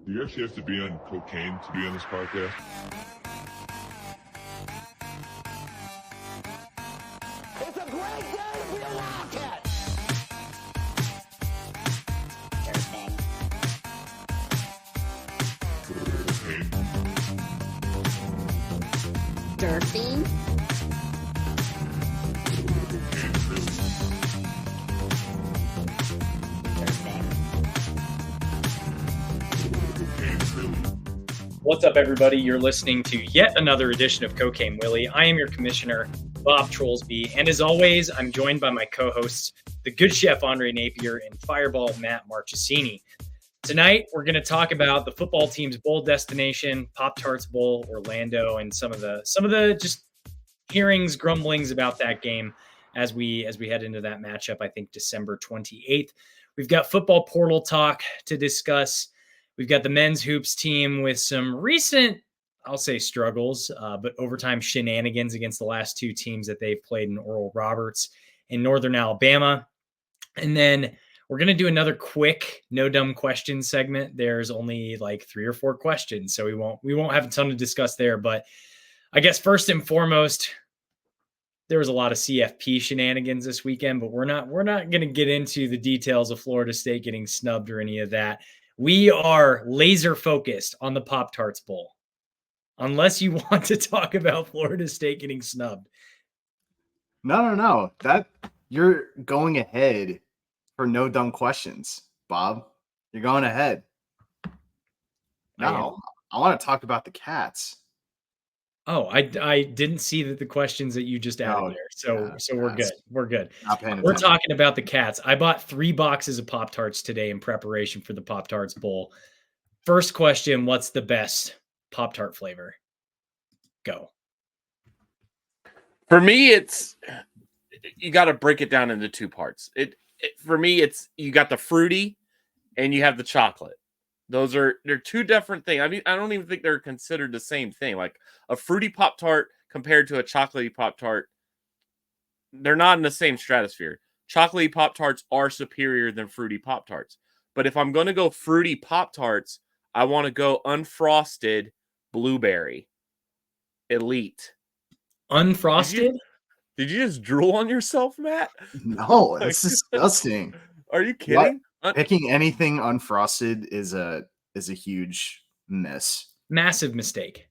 Do you actually have to be on cocaine to be on this podcast? It's a great day to be a Wildcat! Cocaine. Durfing. What's up, everybody? You're listening to yet another edition of Cocaine Willie. I am your commissioner, Bob Trollsby, and as always, I'm joined by my co-hosts, the good chef Andre Napier and Fireball Matt Marchesini. Tonight, we're going to talk about the football team's bowl destination, Pop-Tarts Bowl, Orlando, and some of the just hearings, grumblings about that game as we head into that matchup. I think December 28th. We've got football portal talk to discuss. We've got the men's hoops team with some recent, I'll say, struggles, but overtime shenanigans against the last two teams that they've played in Oral Roberts in Northern Alabama. And then we're going to do another quick no dumb questions segment. There's only like 3 or 4 questions, so we won't have a ton to discuss there. But I guess first and foremost, there was a lot of CFP shenanigans this weekend, but we're not going to get into the details of Florida State getting snubbed or any of that. We are laser focused on the Pop-Tarts Bowl, unless you want to talk about Florida State getting snubbed. No. That you're going ahead for no dumb questions, Bob. You're going ahead. No, I want to talk about the Cats. Oh, I didn't see the questions that you just added there. So we're good. We're good. We're talking about the Cats. I bought 3 boxes of Pop-Tarts today in preparation for the Pop-Tarts Bowl. First question, what's the best Pop-Tart flavor? Go. For me, it's you got to break it down into 2 parts. For me, it's you got the fruity and you have the chocolate. They're 2 different things. I mean, I don't even think they're considered the same thing. Like a fruity Pop-Tart compared to a chocolatey Pop-Tart, they're not in the same stratosphere. Chocolatey Pop-Tarts are superior than fruity Pop-Tarts. But if I'm going to go fruity Pop-Tarts, I want to go unfrosted blueberry elite. Unfrosted? Did you just drool on yourself, Matt? No, that's disgusting. Are you kidding? Picking anything unfrosted is a huge miss. Massive mistake.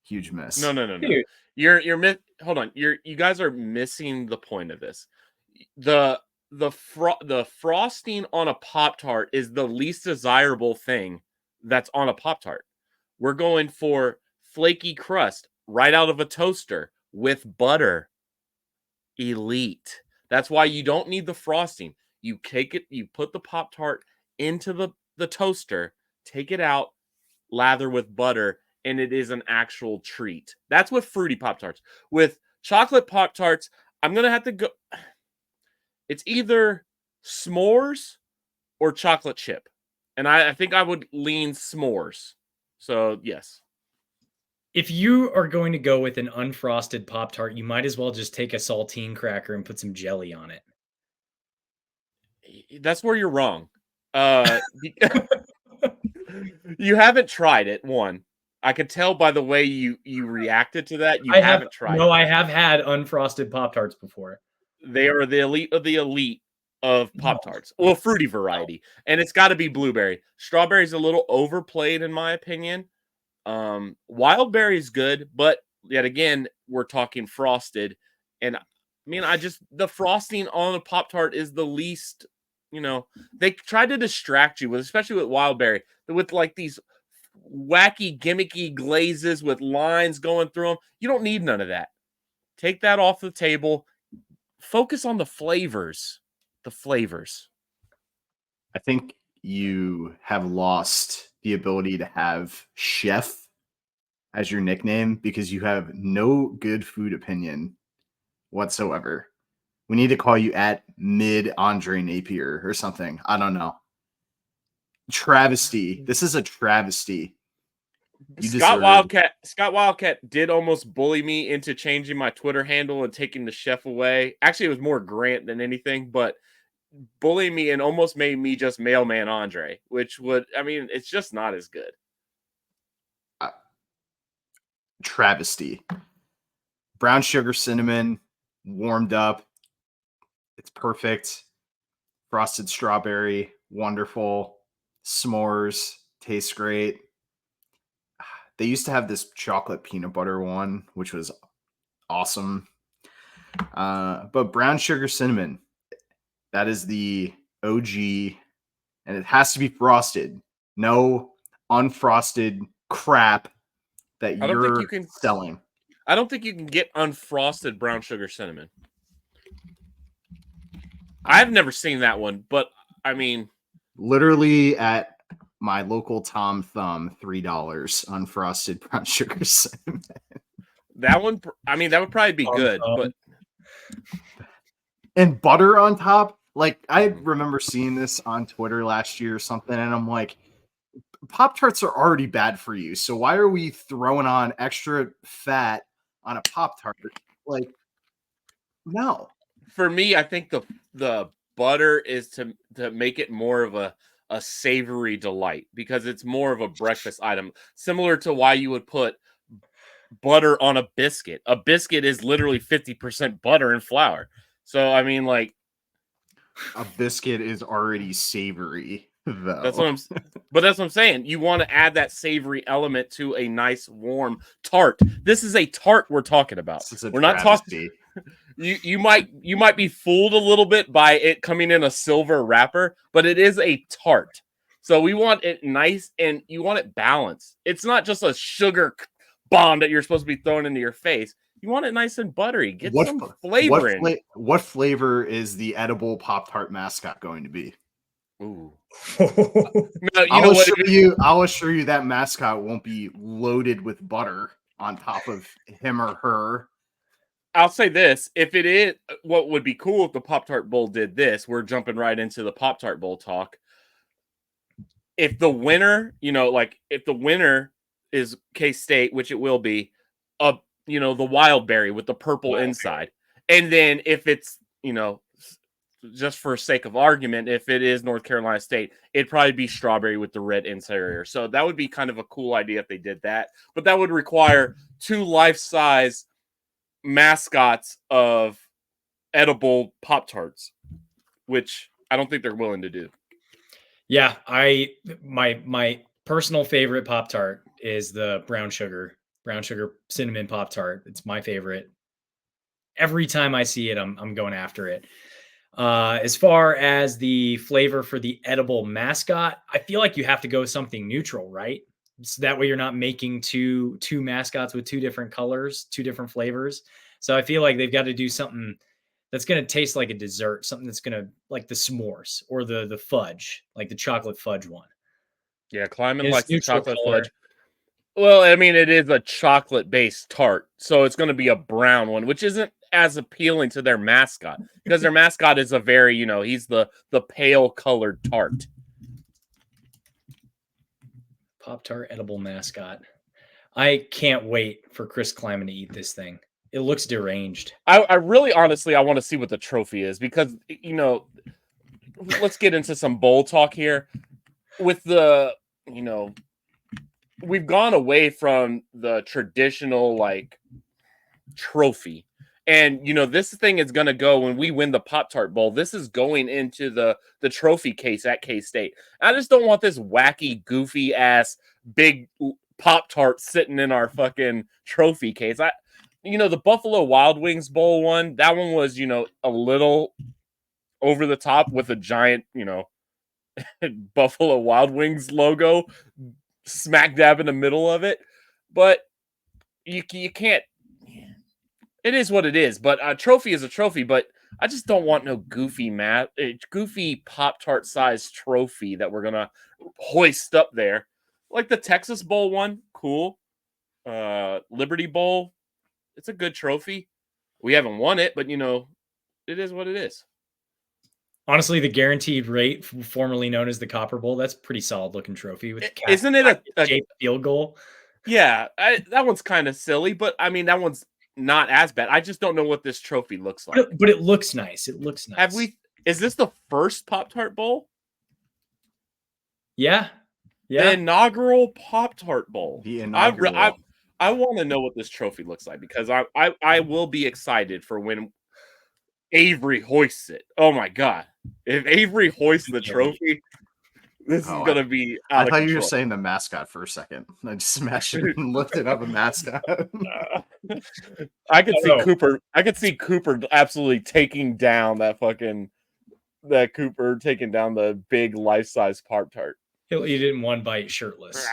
Huge miss. No. Dude. Hold on. You guys are missing the point of this. The frosting on a Pop-Tart is the least desirable thing that's on a Pop-Tart. We're going for flaky crust right out of a toaster with butter. Elite. That's why you don't need the frosting. You take it, you put the Pop-Tart into the toaster, take it out, lather with butter, and it is an actual treat. That's with fruity Pop-Tarts. With chocolate Pop-Tarts, I'm going to have to go. It's either s'mores or chocolate chip. And I think I would lean s'mores. So, yes. If you are going to go with an unfrosted Pop-Tart, you might as well just take a saltine cracker and put some jelly on it. That's where you're wrong. You haven't tried it, one. I could tell by the way you reacted to that. You haven't tried it. No, I have had unfrosted Pop-Tarts before. They are the elite of Pop-Tarts. Well, fruity variety. And it's got to be blueberry. Strawberry's a little overplayed, in my opinion. Wild berry is good, but yet again, we're talking frosted. And I mean, the frosting on a Pop-Tart is the least, they try to distract you with, especially with wild berry, with like these wacky, gimmicky glazes with lines going through them. You don't need none of that. Take that off the table. Focus on the flavors. The flavors. I think you have lost the ability to have chef as your nickname because you have no good food opinion whatsoever. We need to call you at mid Andre Napier or something. I don't know. This is a travesty. Scott Wildcat did almost bully me into changing my Twitter handle and taking the chef away. Actually, it was more Grant than anything, but bullying me and almost made me just mailman Andre, which would, I mean, it's just not as good. Travesty. Brown sugar cinnamon, warmed up. It's perfect. Frosted strawberry, wonderful. S'mores, tastes great. They used to have this chocolate peanut butter one, which was awesome. But brown sugar cinnamon, that is the OG, and it has to be frosted. No unfrosted crap that I don't think you're you can selling. I don't think you can get unfrosted brown sugar cinnamon. I've never seen that one, but I mean, literally at my local Tom Thumb, $3 unfrosted brown sugar cinnamon. that one, I mean, that would probably be good, but and butter on top. Like, I remember seeing this on Twitter last year or something, and I'm like, Pop-Tarts are already bad for you, so why are we throwing on extra fat on a Pop-Tart? Like, no. For me, I think the butter is to make it more of a savory delight, because it's more of a breakfast item, similar to why you would put butter on a biscuit. A biscuit is literally 50% butter and flour. So I mean, like, a biscuit is already savory, though. That's what I'm saying. You want to add that savory element to a nice warm tart. This is a tart we're talking about. We're not talking. You might be fooled a little bit by it coming in a silver wrapper, but it is a tart. So we want it nice, and you want it balanced. It's not just a sugar bomb that you're supposed to be throwing into your face. You want it nice and buttery. Get some flavor in. What flavor is the edible Pop-Tart mascot going to be? Ooh. No, I'll assure you that mascot won't be loaded with butter on top of him or her. I'll say this. If it is, what would be cool if the Pop-Tart Bowl did this, we're jumping right into the Pop-Tart Bowl talk. If the winner, if the winner is K-State, which it will be, the wild berry with the purple inside. And then if it's, just for sake of argument, if it is North Carolina State, it'd probably be strawberry with the red interior. So that would be kind of a cool idea if they did that. But that would require 2 life-size mascots of edible Pop-Tarts, which I don't think they're willing to do. Yeah, my personal favorite Pop-Tart is the brown sugar cinnamon Pop-Tart. It's my favorite. Every time I see it, I'm going after it. As far as the flavor for the edible mascot, I feel like you have to go something neutral, right? So that way you're not making two mascots with 2 different colors, 2 different flavors. So I feel like they've got to do something that's going to taste like a dessert, something that's going to, like the s'mores or the fudge, like the chocolate fudge one. Yeah, Kleiman likes the chocolate color. fudge. Well, I mean, it is a chocolate-based tart, so it's going to be a brown one, which isn't as appealing to their mascot, because their mascot is a very, he's the pale colored tart. Pop-Tart edible mascot. I can't wait for Chris Kleiman to eat this thing. It looks deranged. I really, honestly, I want to see what the trophy is, because, let's get into some bowl talk here. With the, we've gone away from the traditional, trophy. And, this thing is going to go, when we win the Pop-Tart Bowl, this is going into the trophy case at K-State. I just don't want this wacky, goofy-ass, big Pop-Tart sitting in our fucking trophy case. The Buffalo Wild Wings Bowl one, that one was, a little over the top with a giant, Buffalo Wild Wings logo smack dab in the middle of it. But you can't. It is what it is. But a trophy is a trophy. But I just don't want no goofy Pop-Tart sized trophy that we're gonna hoist up there, like the Texas Bowl one. Cool. Liberty Bowl. It's a good trophy. We haven't won it, but it is what it is. Honestly, the guaranteed rate, formerly known as the Copper Bowl, that's a pretty solid looking trophy with the isn't it a field goal? Yeah, that one's kind of silly, but I mean that one's not as bad. I just don't know what this trophy looks like. But it looks nice. It looks nice. Is this the first Pop-Tart Bowl? Yeah. The inaugural Pop-Tart Bowl. The inaugural. I want to know what this trophy looks like because I will be excited for when Avery hoists it. Oh my god. If Avery hoists the trophy, this is going to be out of I thought control. you were saying the mascot for a second. I just smashed it and lifted up a mascot. I could see Cooper. I could see Cooper absolutely taking down Cooper taking down the big life-size Pop-Tart. He'll eat it in one bite shirtless.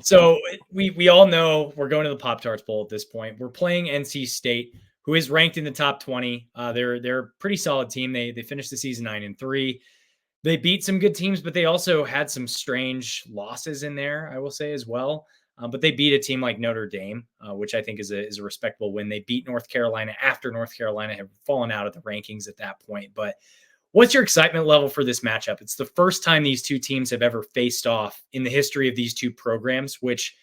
So we all know we're going to the Pop-Tarts Bowl at this point. We're playing NC State, who is ranked in the top 20. They're a pretty solid team. They finished the season 9-3. They beat some good teams, but they also had some strange losses in there, I will say as well. But they beat a team like Notre Dame, which I think is a respectable win. They beat North Carolina after North Carolina had fallen out of the rankings at that point. But what's your excitement level for this matchup? It's the first time these two teams have ever faced off in the history of these two programs, which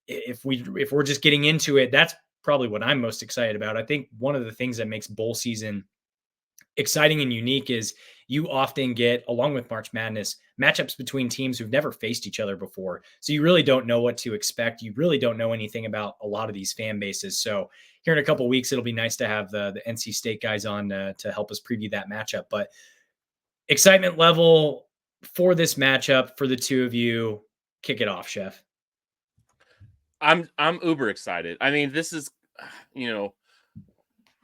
if we're just getting into it, that's probably what I'm most excited about. I think one of the things that makes bowl season exciting and unique is you often get, along with March Madness, matchups between teams who've never faced each other before. So you really don't know what to expect. You really don't know anything about a lot of these fan bases. So here in a couple of weeks, it'll be nice to have the NC State guys on to help us preview that matchup. But excitement level for this matchup for the two of you, kick it off, Chef. I'm uber excited. I mean, this is,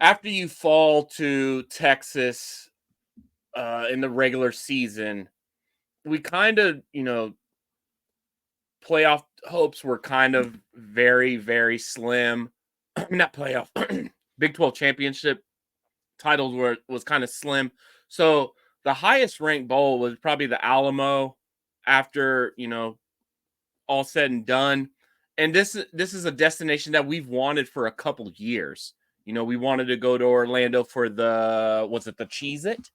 after you fall to Texas in the regular season, we kind of, playoff hopes were kind of very, very slim. Not playoff, Big 12 championship titles was kind of slim. So the highest ranked bowl was probably the Alamo after, all said and done. And this is a destination that we've wanted for a couple years. We wanted to go to Orlando for the Cheez-It?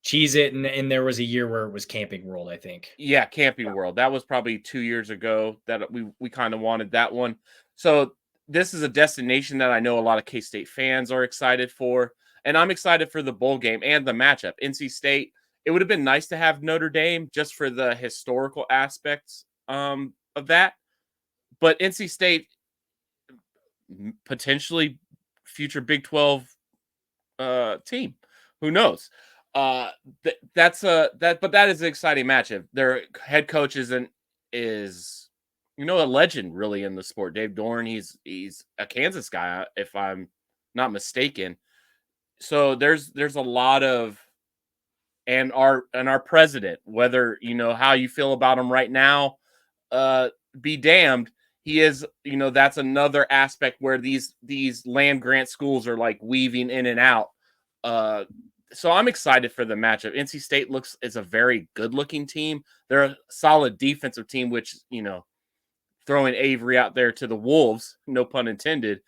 Cheez-It, and there was a year where it was Camping World, I think. Yeah, Camping World. That was probably 2 years ago that we kind of wanted that one. So this is a destination that I know a lot of K-State fans are excited for. And I'm excited for the bowl game and the matchup. NC State, it would have been nice to have Notre Dame just for the historical aspects of that. But NC State, potentially future Big 12 team. Who knows? But that is an exciting matchup. Their head coach is a legend really in the sport. Dave Dorn, he's a Kansas guy, if I'm not mistaken. So there's a lot of, and our president, whether how you feel about him right now, be damned. He is, that's another aspect where these land grant schools are like weaving in and out. So I'm excited for the matchup. NC State is a very good looking team. They're a solid defensive team, which, throwing Avery out there to the Wolves, no pun intended,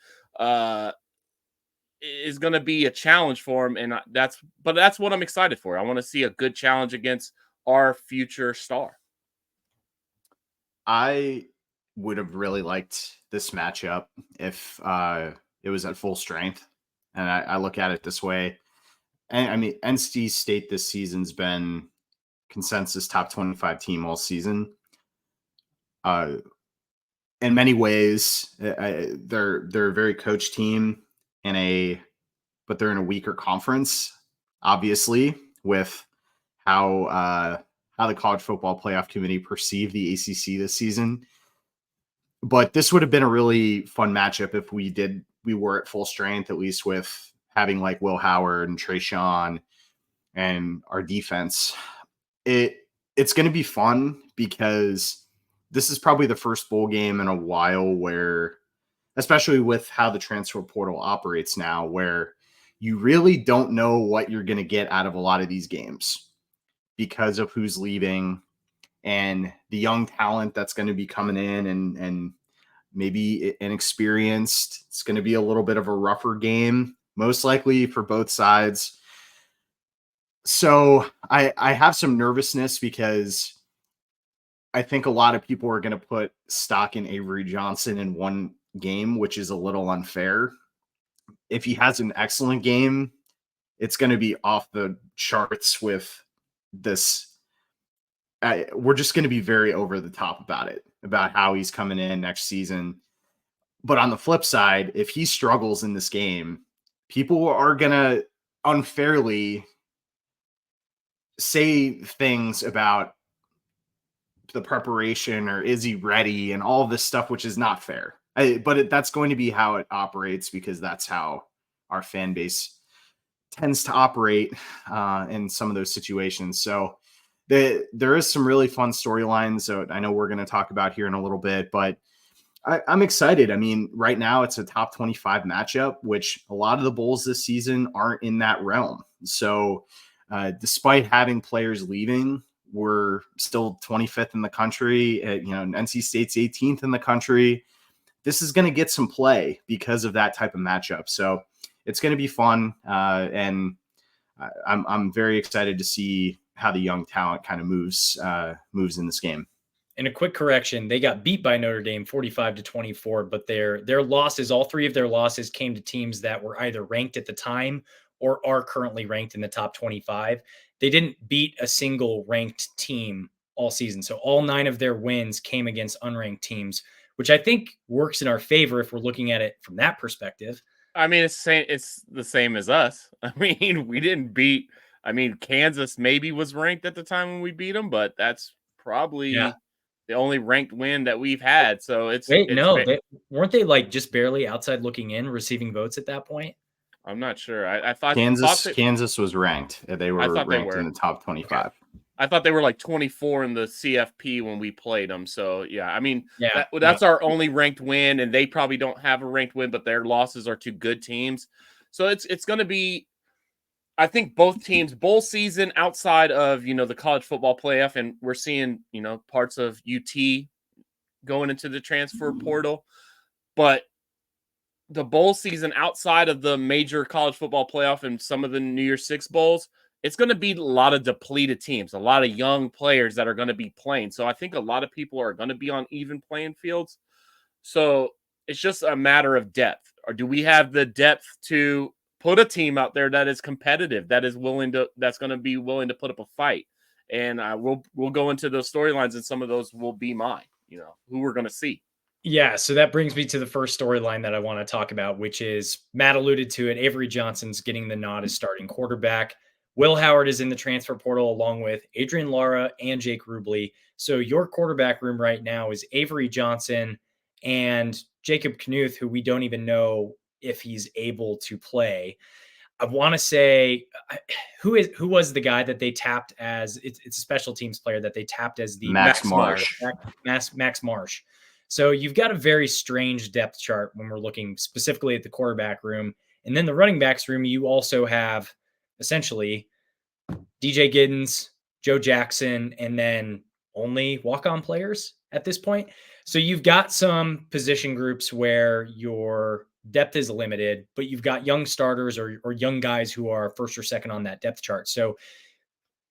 is going to be a challenge for him. And that's what I'm excited for. I want to see a good challenge against our future star. I would have really liked this matchup if it was at full strength. And I look at it this way. And I mean, NC State this season's been consensus top 25 team all season. In many ways, they're a very coached team but they're in a weaker conference, obviously, with how the College Football Playoff Committee perceived the ACC this season. But this would have been a really fun matchup if we were at full strength, at least with having like Will Howard and Trayshawn and our defense. It's going to be fun because this is probably the first bowl game in a while where, especially with how the transfer portal operates now, where you really don't know what you're going to get out of a lot of these games because of who's leaving and the young talent that's going to be coming in and maybe inexperienced. It's going to be a little bit of a rougher game, most likely for both sides. So I have some nervousness because I think a lot of people are going to put stock in Avery Johnson in one game, which is a little unfair. If he has an excellent game, it's going to be off the charts with this. We're just going to be very over the top about it, about how he's coming in next season. But on the flip side, if he struggles in this game, people are going to unfairly say things about the preparation or is he ready and all of this stuff, which is not fair. But that's going to be how it operates, because that's how our fan base tends to operate in some of those situations. So there is some really fun storylines that I know we're going to talk about here in a little bit, but I'm excited. I mean, right now it's a top 25 matchup, which a lot of the bowls this season aren't in that realm. So despite having players leaving, we're still 25th in the country. NC State's 18th in the country. This is going to get some play because of that type of matchup. So it's going to be fun. And I'm very excited to see how the young talent kind of moves in this game. And a quick correction, they got beat by Notre Dame 45-24, but their losses, all three of their losses, came to teams that were either ranked at the time or are currently ranked in the top 25. They didn't beat a single ranked team all season. So all 9 of their wins came against unranked teams, which I think works in our favor if we're looking at it from that perspective. I mean, it's the same as us. I mean, we didn't beat. I mean, Kansas maybe was ranked at the time when we beat them, but that's probably the only ranked win that we've had. So weren't they like just barely outside looking in, receiving votes at that point? I'm not sure. I thought Kansas was ranked. They were ranked in the top 25. Okay. I thought they were like 24 in the CFP when we played them. So, yeah, I mean, that's our only ranked win, and they probably don't have a ranked win, but their losses are to good teams. So it's going to be, I think, both teams, bowl season outside of, the college football playoff, and we're seeing, parts of UT going into the transfer portal. But the bowl season outside of the major college football playoff and some of the New Year's Six bowls, it's going to be a lot of depleted teams, a lot of young players that are going to be playing. So I think a lot of people are going to be on even playing fields. So it's just a matter of depth. Or do we have the depth to put a team out there that is competitive, that's going to be willing to put up a fight? And we'll go into those storylines, and some of those will be mine, who we're going to see. Yeah, so that brings me to the first storyline that I want to talk about, which is Matt alluded to it. Avery Johnson's getting the nod as starting quarterback. Will Howard is in the transfer portal along with Adrian Lara and Jake Rubley. So your quarterback room right now is Avery Johnson and Jacob Knuth, who we don't even know if he's able to play. I want to say who was the guy that they tapped as it's a special teams player that they tapped as the Max Marsh. Max Marsh. So you've got a very strange depth chart when we're looking specifically at the quarterback room. And then the running backs room, you also have essentially DJ Giddens, Joe Jackson, and then only walk-on players at this point. So you've got some position groups where your depth is limited, but you've got young starters or young guys who are first or second on that depth chart. So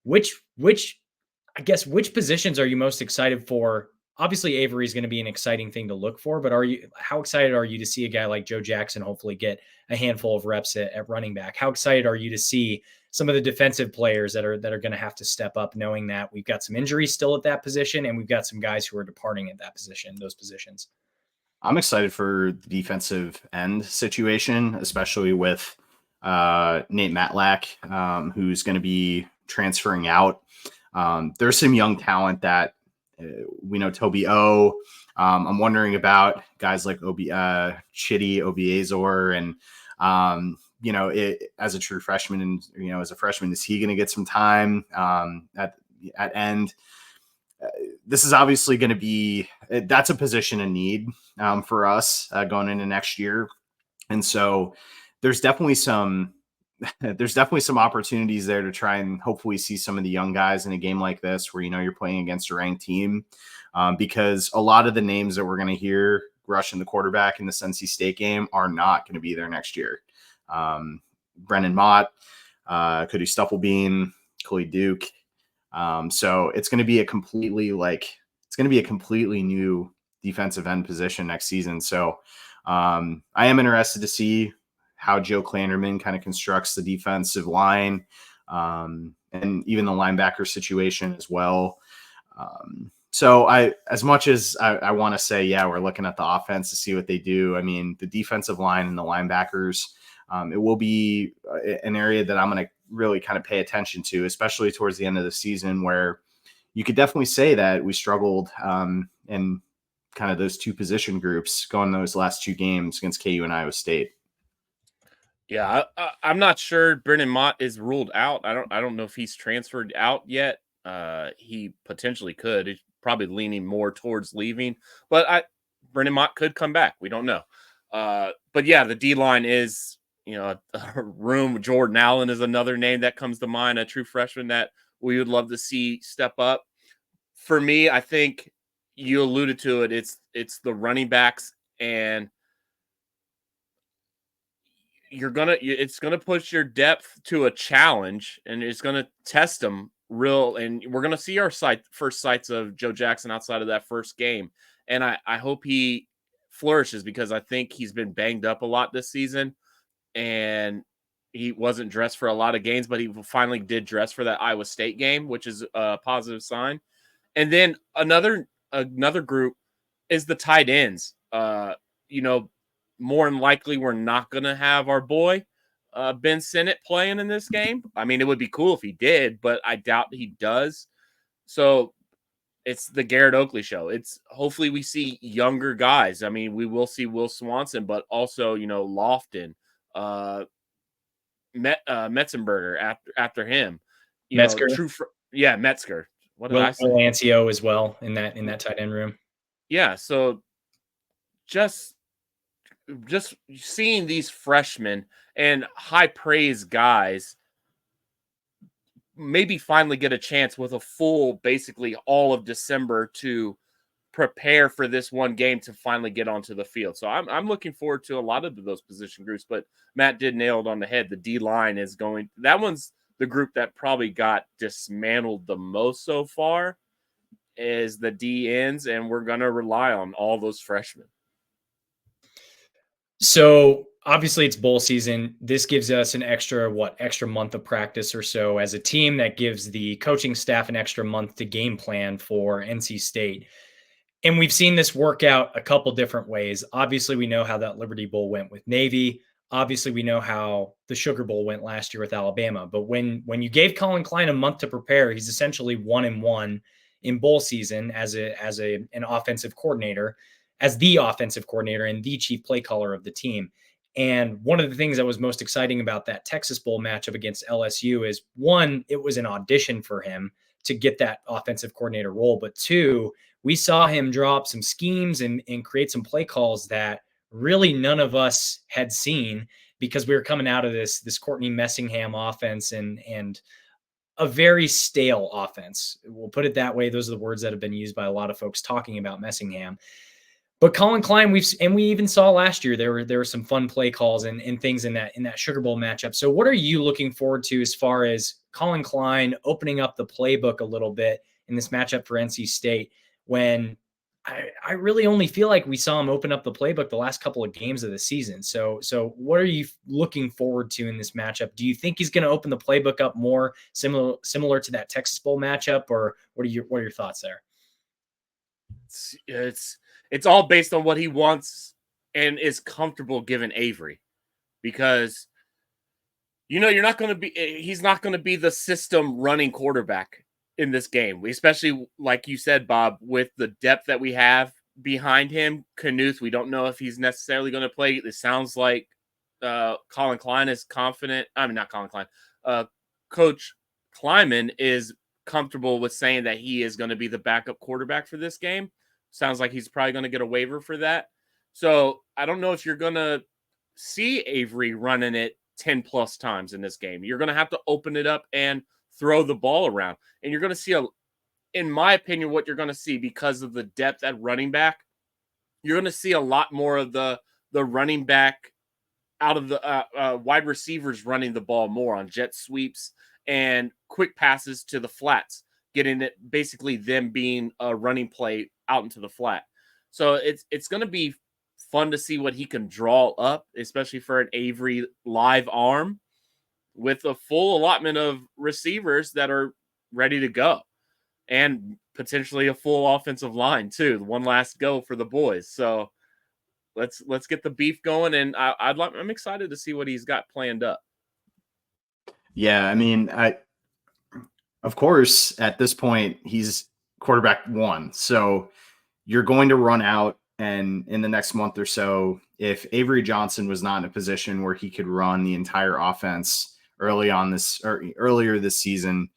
which positions are you most excited for? Obviously, Avery is going to be an exciting thing to look for, but how excited are you to see a guy like Joe Jackson hopefully get a handful of reps at running back? How excited are you to see some of the defensive players that are going to have to step up, knowing that we've got some injuries still at that position and we've got some guys who are departing at that position, those positions? I'm excited for the defensive end situation, especially with Nate Matlack, who's going to be transferring out. There's some young talent that we know. Toby O. I'm wondering about guys like Chitty Obiazor, and as a true freshman, and as a freshman, is he going to get some time at end? This is obviously going to be that's a position in need for us going into next year, and so there's definitely some opportunities there to try and hopefully see some of the young guys in a game like this where you're playing against a ranked team, because a lot of the names that we're going to hear rushing the quarterback in this NC State game are not going to be there next year. Brennan Mott, Cody Stufflebean, Khalid Duke. So it's going to be a completely new defensive end position next season. So I am interested to see how Joe Klanderman kind of constructs the defensive line, and even the linebacker situation as well. So as much as I want to say, yeah, we're looking at the offense to see what they do. I mean, the defensive line and the linebackers, it will be an area that I'm going to really kind of pay attention to, especially towards the end of the season, where you could definitely say that we struggled in kind of those two position groups going those last two games against KU and Iowa State. Yeah, I'm not sure Brennan Mott is ruled out. I don't know if he's transferred out yet. He potentially could. He's probably leaning more towards leaving, but Brennan Mott could come back. We don't know. But yeah, the D line is, a room. Jordan Allen is another name that comes to mind, a true freshman that we would love to see step up. For me, I think you alluded to it. It's the running backs, and it's gonna push your depth to a challenge, and it's gonna test them real. And we're gonna see our first sights of Joe Jackson outside of that first game. And I hope he flourishes, because I think he's been banged up a lot this season, and he wasn't dressed for a lot of games, but he finally did dress for that Iowa State game, which is a positive sign. And then another group is the tight ends. More than likely we're not going to have our boy Ben Sinnott playing in this game. I mean, it would be cool if he did, but I doubt he does. So it's the Garrett Oakley show. It's hopefully we see younger guys. I mean, we will see Will Swanson, but also, Lofton, Metzenberger after him. Metzger. Metzger. What did I say? Lancio as well in that tight end room. Yeah, so just seeing these freshmen and high praise guys maybe finally get a chance with a full, basically all of December to prepare for this one game to finally get onto the field. So I'm looking forward to a lot of those position groups, but Matt did nail it on the head. The D line is that one's the group that probably got dismantled the most so far, is the D ends, and we're going to rely on all those freshmen. So obviously it's bowl season. This gives us an extra month of practice or so as a team. That gives the coaching staff an extra month to game plan for NC State. And we've seen this work out a couple different ways. Obviously, we know how that Liberty Bowl went with Navy. Obviously, we know how the Sugar Bowl went last year with Alabama. But when you gave Colin Klein a month to prepare, he's essentially 1-1 in bowl season as an offensive coordinator, as the offensive coordinator and the chief play caller of the team. And one of the things that was most exciting about that Texas Bowl matchup against LSU is, one, it was an audition for him to get that offensive coordinator role. But two, we saw him drop some schemes and create some play calls that really none of us had seen, because we were coming out of this Courtney Messingham offense and a very stale offense. We'll put it that way. Those are the words that have been used by a lot of folks talking about Messingham. But Colin Klein, we even saw last year there were some fun play calls and things in that Sugar Bowl matchup. So what are you looking forward to as far as Colin Klein opening up the playbook a little bit in this matchup for NC State, when I really only feel like we saw him open up the playbook the last couple of games of the season? So what are you looking forward to in this matchup? Do you think he's going to open the playbook up more similar to that Texas Bowl matchup, or what are your thoughts there? It's all based on what he wants and is comfortable giving Avery, because he's not going to be the system running quarterback in this game. Especially, like you said, Bob, with the depth that we have behind him. Knuth, we don't know if he's necessarily going to play. It sounds like Colin Klein is confident. I mean, not Colin Klein. Coach Kleiman is comfortable with saying that he is going to be the backup quarterback for this game. Sounds like he's probably going to get a waiver for that. So I don't know if you're going to see Avery running it 10 plus times in this game. You're going to have to open it up and throw the ball around. And you're going to see, in my opinion, what you're going to see, because of the depth at running back, you're going to see a lot more of the running back out of the wide receivers running the ball more on jet sweeps and quick passes to the flats, getting it, basically them being a running play out into the flat. So it's going to be fun to see what he can draw up, especially for an Avery live arm with a full allotment of receivers that are ready to go, and potentially a full offensive line too. One last go for the boys. So let's get the beef going, and I'm excited to see what he's got planned up. Yeah, I mean, of course, at this point, he's quarterback one. So you're going to run out, and in the next month or so, if Avery Johnson was not in a position where he could run the entire offense earlier this season,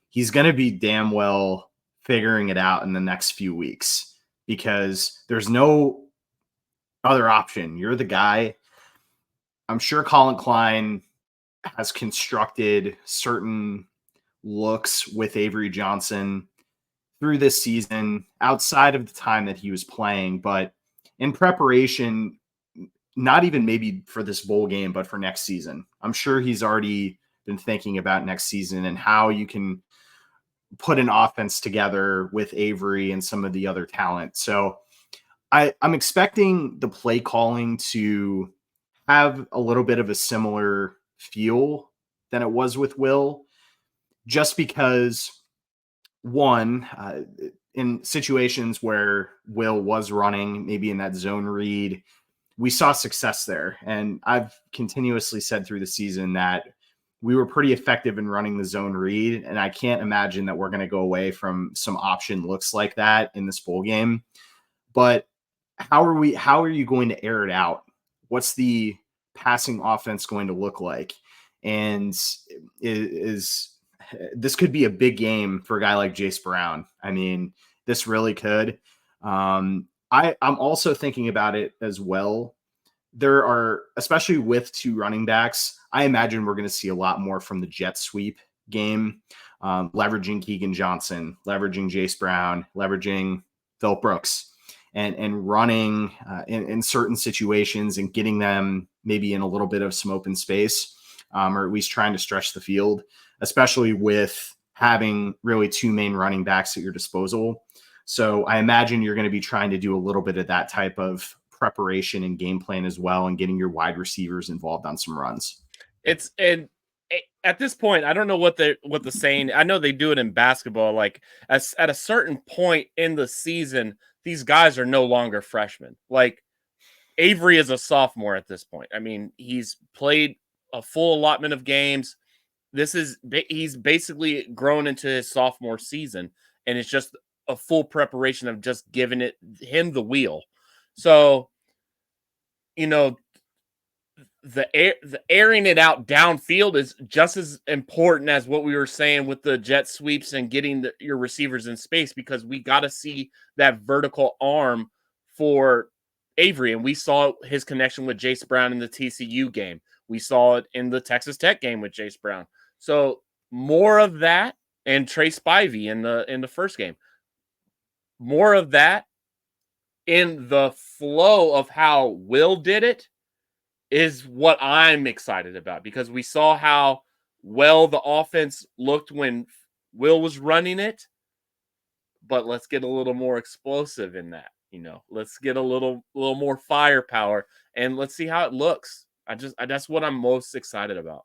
he's going to be damn well figuring it out in the next few weeks, because there's no other option. You're the guy. I'm sure Colin Klein has constructed certain looks with Avery Johnson through this season outside of the time that he was playing, but in preparation, not even maybe for this bowl game, but for next season. I'm sure he's already been thinking about next season and how you can put an offense together with Avery and some of the other talent. So I'm expecting the play calling to have a little bit of a similar feel than it was with Will, just because one, in situations where Will was running, maybe in that zone read, we saw success there. And I've continuously said through the season that we were pretty effective in running the zone read. And I can't imagine that we're going to go away from some option looks like that in this bowl game. But how are you going to air it out? What's the passing offense going to look like? And this could be a big game for a guy like Jace Brown. I mean, this really could. I'm also thinking about it as well. There are, especially with two running backs, I imagine we're going to see a lot more from the jet sweep game, leveraging Keegan Johnson, leveraging Jace Brown, leveraging Phil Brooks, and running in certain situations and getting them maybe in a little bit of some open space, or at least trying to stretch the field, especially with having really two main running backs at your disposal. So I imagine you're going to be trying to do a little bit of that type of preparation and game plan as well, and getting your wide receivers involved on some runs. And at this point, I don't know what the saying. I know they do it in basketball. Like at a certain point in the season, these guys are no longer freshmen. Like Avery is a sophomore at this point. I mean, he's played a full allotment of games. He's basically grown into his sophomore season, and it's just a full preparation of just giving him the wheel. So, the airing it out downfield is just as important as what we were saying with the jet sweeps and getting your receivers in space, because we got to see that vertical arm for Avery. And we saw his connection with Jace Brown in the TCU game. We saw it in the Texas Tech game with Jace Brown. So more of that, and Trey Spivey in the first game. More of that in the flow of how Will did it is what I'm excited about, because we saw how well the offense looked when Will was running it. But let's get a little more explosive in that. Let's get a little more firepower, and let's see how it looks. That's what I'm most excited about.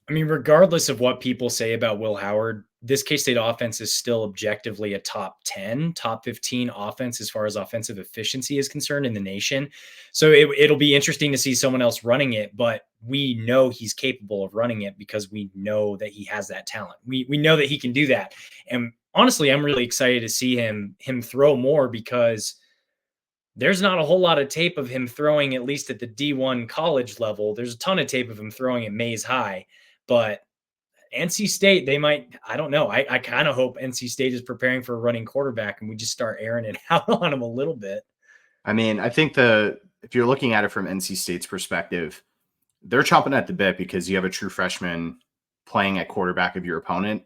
I mean, regardless of what people say about Will Howard, this K-State offense is still objectively a top 10, top 15 offense as far as offensive efficiency is concerned in the nation. So it'll be interesting to see someone else running it, but we know he's capable of running it because we know that he has that talent. We know that he can do that. And honestly, I'm really excited to see him throw more, because there's not a whole lot of tape of him throwing, at least at the D1 college level. There's a ton of tape of him throwing at Mays High, but NC State, they might, I don't know. I kind of hope NC State is preparing for a running quarterback and we just start airing it out on him a little bit. I mean, I think if you're looking at it from NC State's perspective, they're chomping at the bit because you have a true freshman playing at quarterback of your opponent,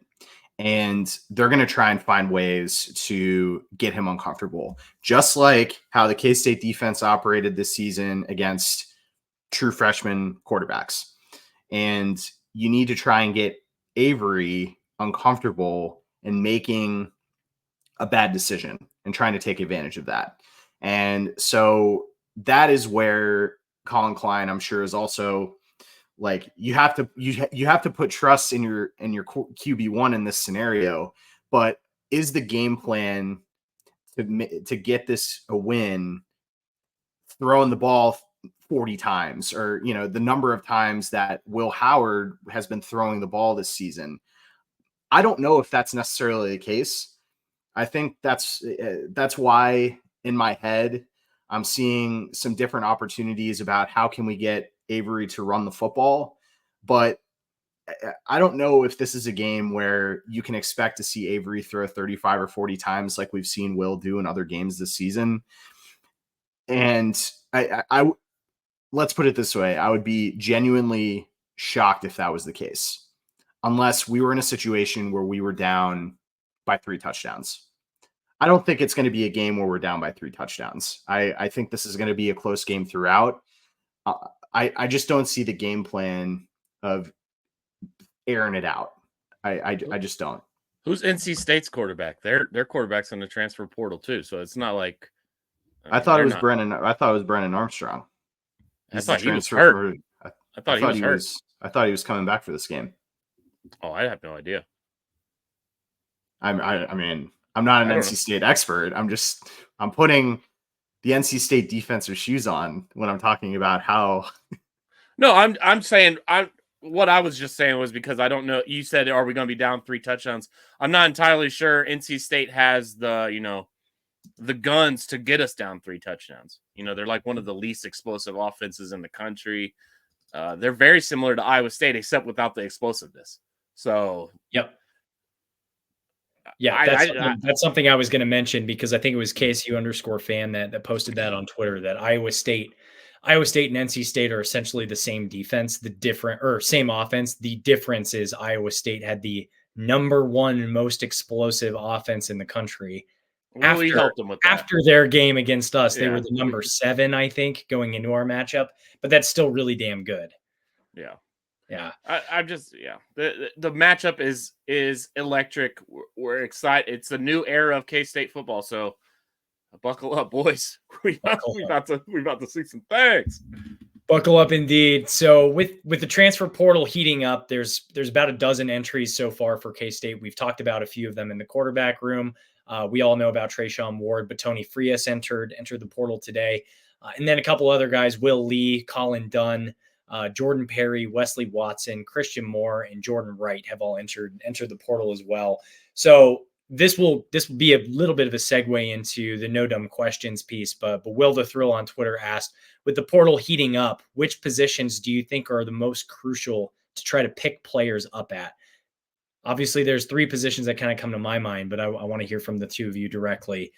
and they're going to try and find ways to get him uncomfortable, just like how the K-State defense operated this season against true freshman quarterbacks. And you need to try and get Avery uncomfortable and making a bad decision and trying to take advantage of that. And so that is where Colin Klein, I'm sure, is also like you have to put trust in your QB1 in this scenario. But is the game plan to get this a win throwing the ball 40 times, or the number of times that Will Howard has been throwing the ball this season? I don't know if that's necessarily the case. I think that's why in my head I'm seeing some different opportunities about how can we get Avery to run the football. But I don't know if this is a game where you can expect to see Avery throw 35 or 40 times like we've seen Will do in other games this season. And I let's put it this way. I would be genuinely shocked if that was the case, unless we were in a situation where we were down by 3 touchdowns. I don't think it's going to be a game where we're down by 3 touchdowns. I think this is going to be a close game throughout. I just don't see the game plan of airing it out. I just don't. Who's NC State's quarterback? Their quarterback's in the transfer portal too, so it's not like I thought it was Brennan. I thought it was Brennan Armstrong. I thought he was hurt. I thought he was hurt. I thought he was coming back for this game. Oh, I have no idea. I mean, I'm not an NC State expert. I'm putting the NC State defensive shoes on when I'm talking about how. No, I'm saying what I was just saying was because I don't know. You said, are we going to be down 3 touchdowns? I'm not entirely sure NC State has the guns to get us down 3 touchdowns. They're like one of the least explosive offenses in the country. They're very similar to Iowa State, except without the explosiveness. So, yep. Yeah, that's something I was going to mention, because I think it was KSU_fan that posted that on Twitter, that Iowa State and NC State are essentially the same defense, same offense. The difference is Iowa State had the number 1 most explosive offense in the country. We helped them with that. After their game against us, they were the number 7, I think, going into our matchup, but that's still really damn good. Yeah. Yeah. I'm just, the matchup is electric. We're excited. It's a new era of K-State football. So buckle up, boys. We about to see some things. Buckle up indeed. So with the transfer portal heating up, there's about a dozen entries so far for K-State. We've talked about a few of them in the quarterback room. We all know about Trayshawn Ward, but Tony Frias entered the portal today. And then a couple other guys, Will Lee, Colin Dunn, Jordan Perry, Wesley Watson, Christian Moore, and Jordan Wright have all entered the portal as well. So this will be a little bit of a segue into the no dumb questions piece. But Will the Thrill on Twitter asked, with the portal heating up, which positions do you think are the most crucial to try to pick players up at? Obviously, there's 3 positions that kind of come to my mind, but I want to hear from the 2 of you directly.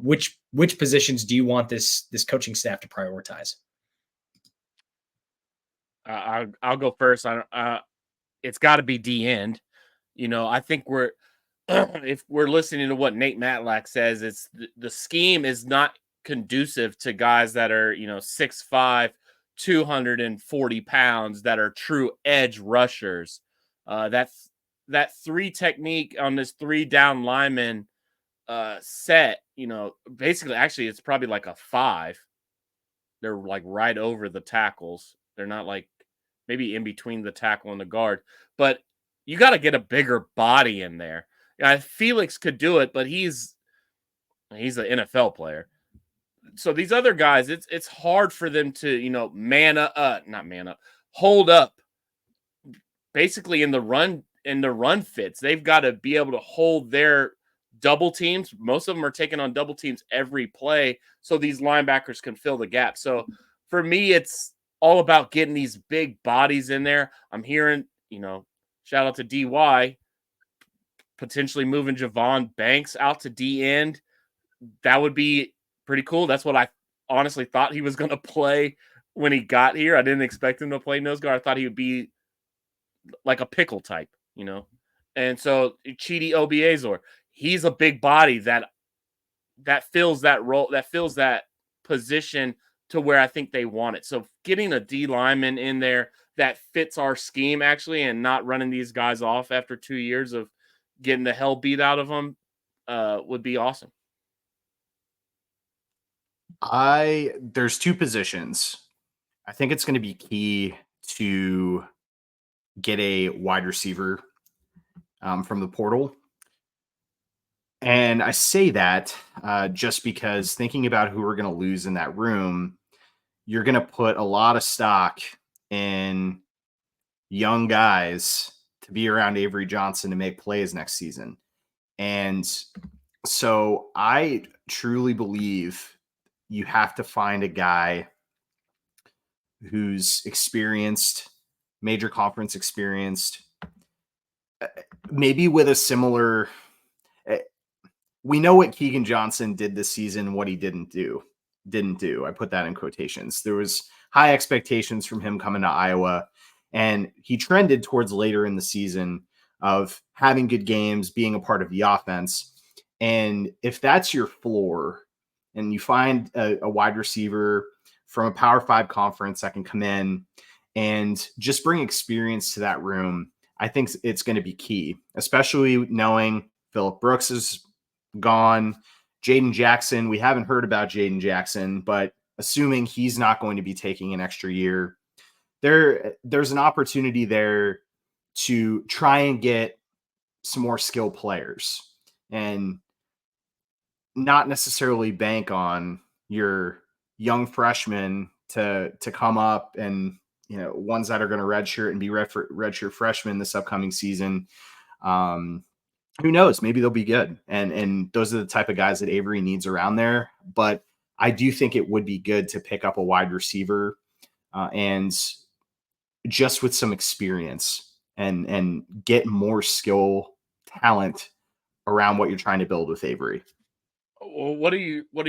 Which positions do you want this coaching staff to prioritize? I'll go first. It's got to be D end. I think if we're listening to what Nate Matlack says, it's the scheme is not conducive to guys that are 6'5", 240 pounds that are true edge rushers. That 3 technique on this 3 down lineman set, basically, actually, it's probably like a 5. They're like right over the tackles. They're not like maybe in between the tackle and the guard, but you got to get a bigger body in there. Felix could do it, but he's an NFL player. So these other guys, it's hard for them to, not man up, hold up basically in the run fits. They've got to be able to hold their double teams. Most of them are taking on double teams every play, so these linebackers can fill the gap. So for me, it's all about getting these big bodies in there. I'm hearing, shout out to DY, potentially moving Javon Banks out to D end. That would be pretty cool. That's what I honestly thought he was going to play when he got here. I didn't expect him to play nose guard. I thought he would be like a pickle type, And so Chidi Obiezor, he's a big body that fills that role, that fills that position to where I think they want it. So getting a D lineman in there that fits our scheme actually, and not running these guys off after 2 years of getting the hell beat out of them would be awesome. There's two positions. I think it's going to be key to get a wide receiver from the portal. And I say that just because thinking about who we're going to lose in that room, you're going to put a lot of stock in young guys to be around Avery Johnson to make plays next season. And so I truly believe you have to find a guy who's experienced, major conference experienced, maybe with a similar. We know what Keegan Johnson did this season, what he didn't do. I put that in quotations. There was high expectations from him coming to Iowa, and he trended towards later in the season of having good games, being a part of the offense. And if that's your floor and you find a wide receiver from a Power 5 conference that can come in and just bring experience to that room, I think it's going to be key, especially knowing Phillip Brooks is gone. Jaden Jackson, we haven't heard about Jaden Jackson, but assuming he's not going to be taking an extra year, there's an opportunity there to try and get some more skilled players and not necessarily bank on your young freshmen to come up and, you know, ones that are going to redshirt and be redshirt freshmen this upcoming season. Who knows? Maybe they'll be good. And those are the type of guys that Avery needs around there. But I do think it would be good to pick up a wide receiver and just with some experience and get more skill, talent around what you're trying to build with Avery. Well, what are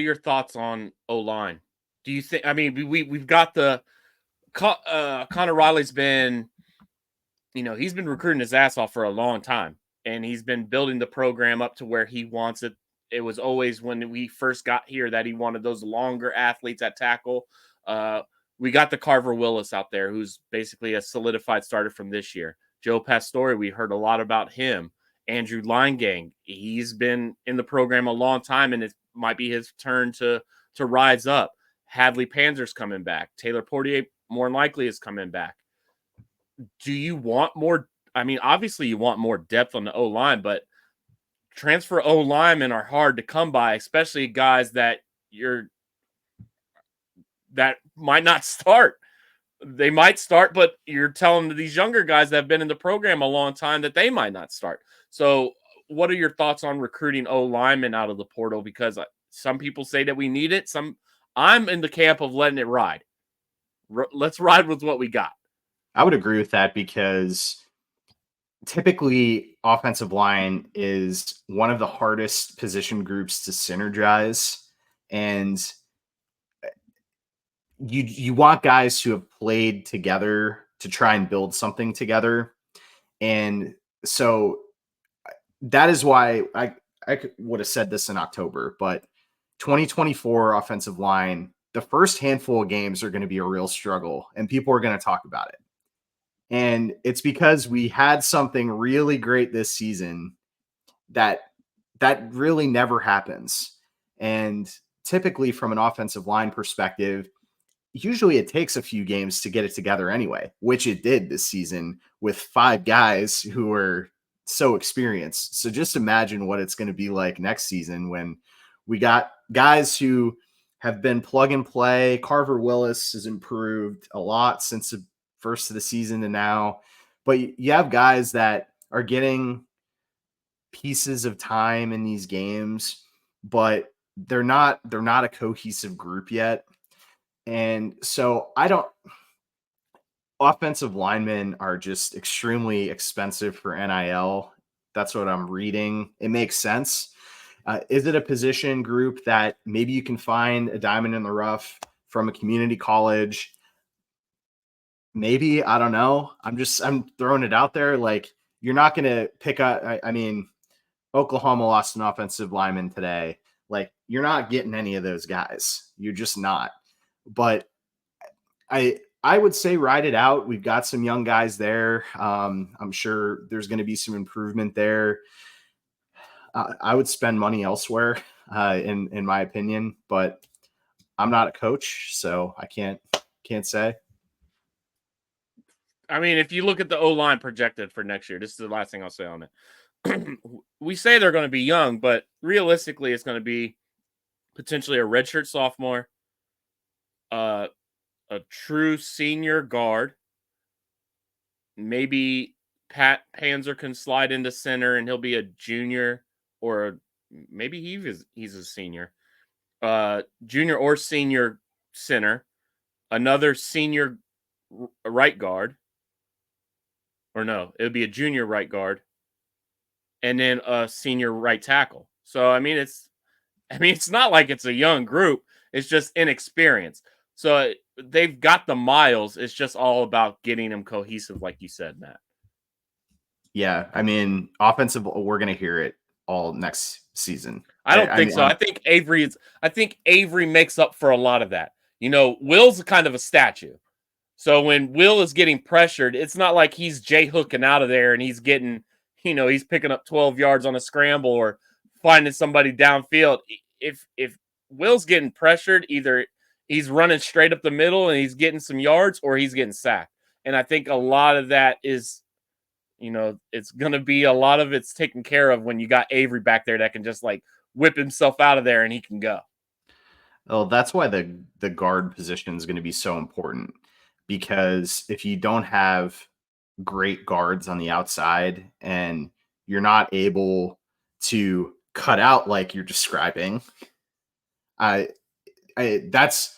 your thoughts on O-line? Do you think? I mean, we've got the Connor Riley's been, he's been recruiting his ass off for a long time, and he's been building the program up to where he wants it. It was always when we first got here that he wanted those longer athletes at tackle. We got the Carver Willis out there, who's basically a solidified starter from this year. Joe Pastore, we heard a lot about him. Andrew Linegang, he's been in the program a long time, and it might be his turn to rise up. Hadley Panzer's coming back. Taylor Portier more than likely is coming back. Do you want more? I mean, obviously you want more depth on the O-line, but transfer O-linemen are hard to come by, especially guys that might not start. They might start, but you're telling these younger guys that have been in the program a long time that they might not start. So what are your thoughts on recruiting O-linemen out of the portal? Because some people say that we need it. I'm in the camp of letting it ride. Let's ride with what we got. I would agree with that because typically offensive line is one of the hardest position groups to synergize. And you want guys who have played together to try and build something together. And so that is why I would have said this in October, but 2024 offensive line, the first handful of games are going to be a real struggle and people are going to talk about it. And it's because we had something really great this season that really never happens. And typically from an offensive line perspective, usually it takes a few games to get it together anyway, which it did this season with 5 guys who are so experienced. So just imagine what it's going to be like next season when we got guys who have been plug and play. Carver Willis has improved a lot since the first of the season to now, but you have guys that are getting pieces of time in these games, but they're not a cohesive group yet. And so offensive linemen are just extremely expensive for NIL. That's what I'm reading. It makes sense. Is it a position group that maybe you can find a diamond in the rough from a community college? Maybe, I don't know. I'm throwing it out there. Like, you're not going to pick up. I mean, Oklahoma lost an offensive lineman today. Like, you're not getting any of those guys. You're just not. But I would say ride it out. We've got some young guys there. I'm sure there's going to be some improvement there. I would spend money elsewhere, in my opinion. But I'm not a coach, so I can't say. I mean, if you look at the O-line projected for next year, this is the last thing I'll say on it. We say they're going to be young, but realistically, it's going to be potentially a redshirt sophomore, a true senior guard. Maybe Pat Panzer can slide into center and he'll be a junior, or maybe he's a senior. Junior or senior center, another senior right guard, or no, it would be a junior right guard, and then a senior right tackle. So it's not like it's a young group. It's just inexperience. So they've got the miles. It's just all about getting them cohesive, like you said, Matt. Yeah, I mean, offensive. We're gonna hear it all next season. I don't think so. I think Avery makes up for a lot of that. Will's kind of a statue. So when Will is getting pressured, it's not like he's J-hooking out of there and he's getting, he's picking up 12 yards on a scramble or finding somebody downfield. If Will's getting pressured, either he's running straight up the middle and he's getting some yards, or he's getting sacked. And I think a lot of that is, it's going to be a lot of it's taken care of when you got Avery back there that can just like whip himself out of there and he can go. Oh, that's why the guard position is going to be so important, because if you don't have great guards on the outside and you're not able to cut out like you're describing, that's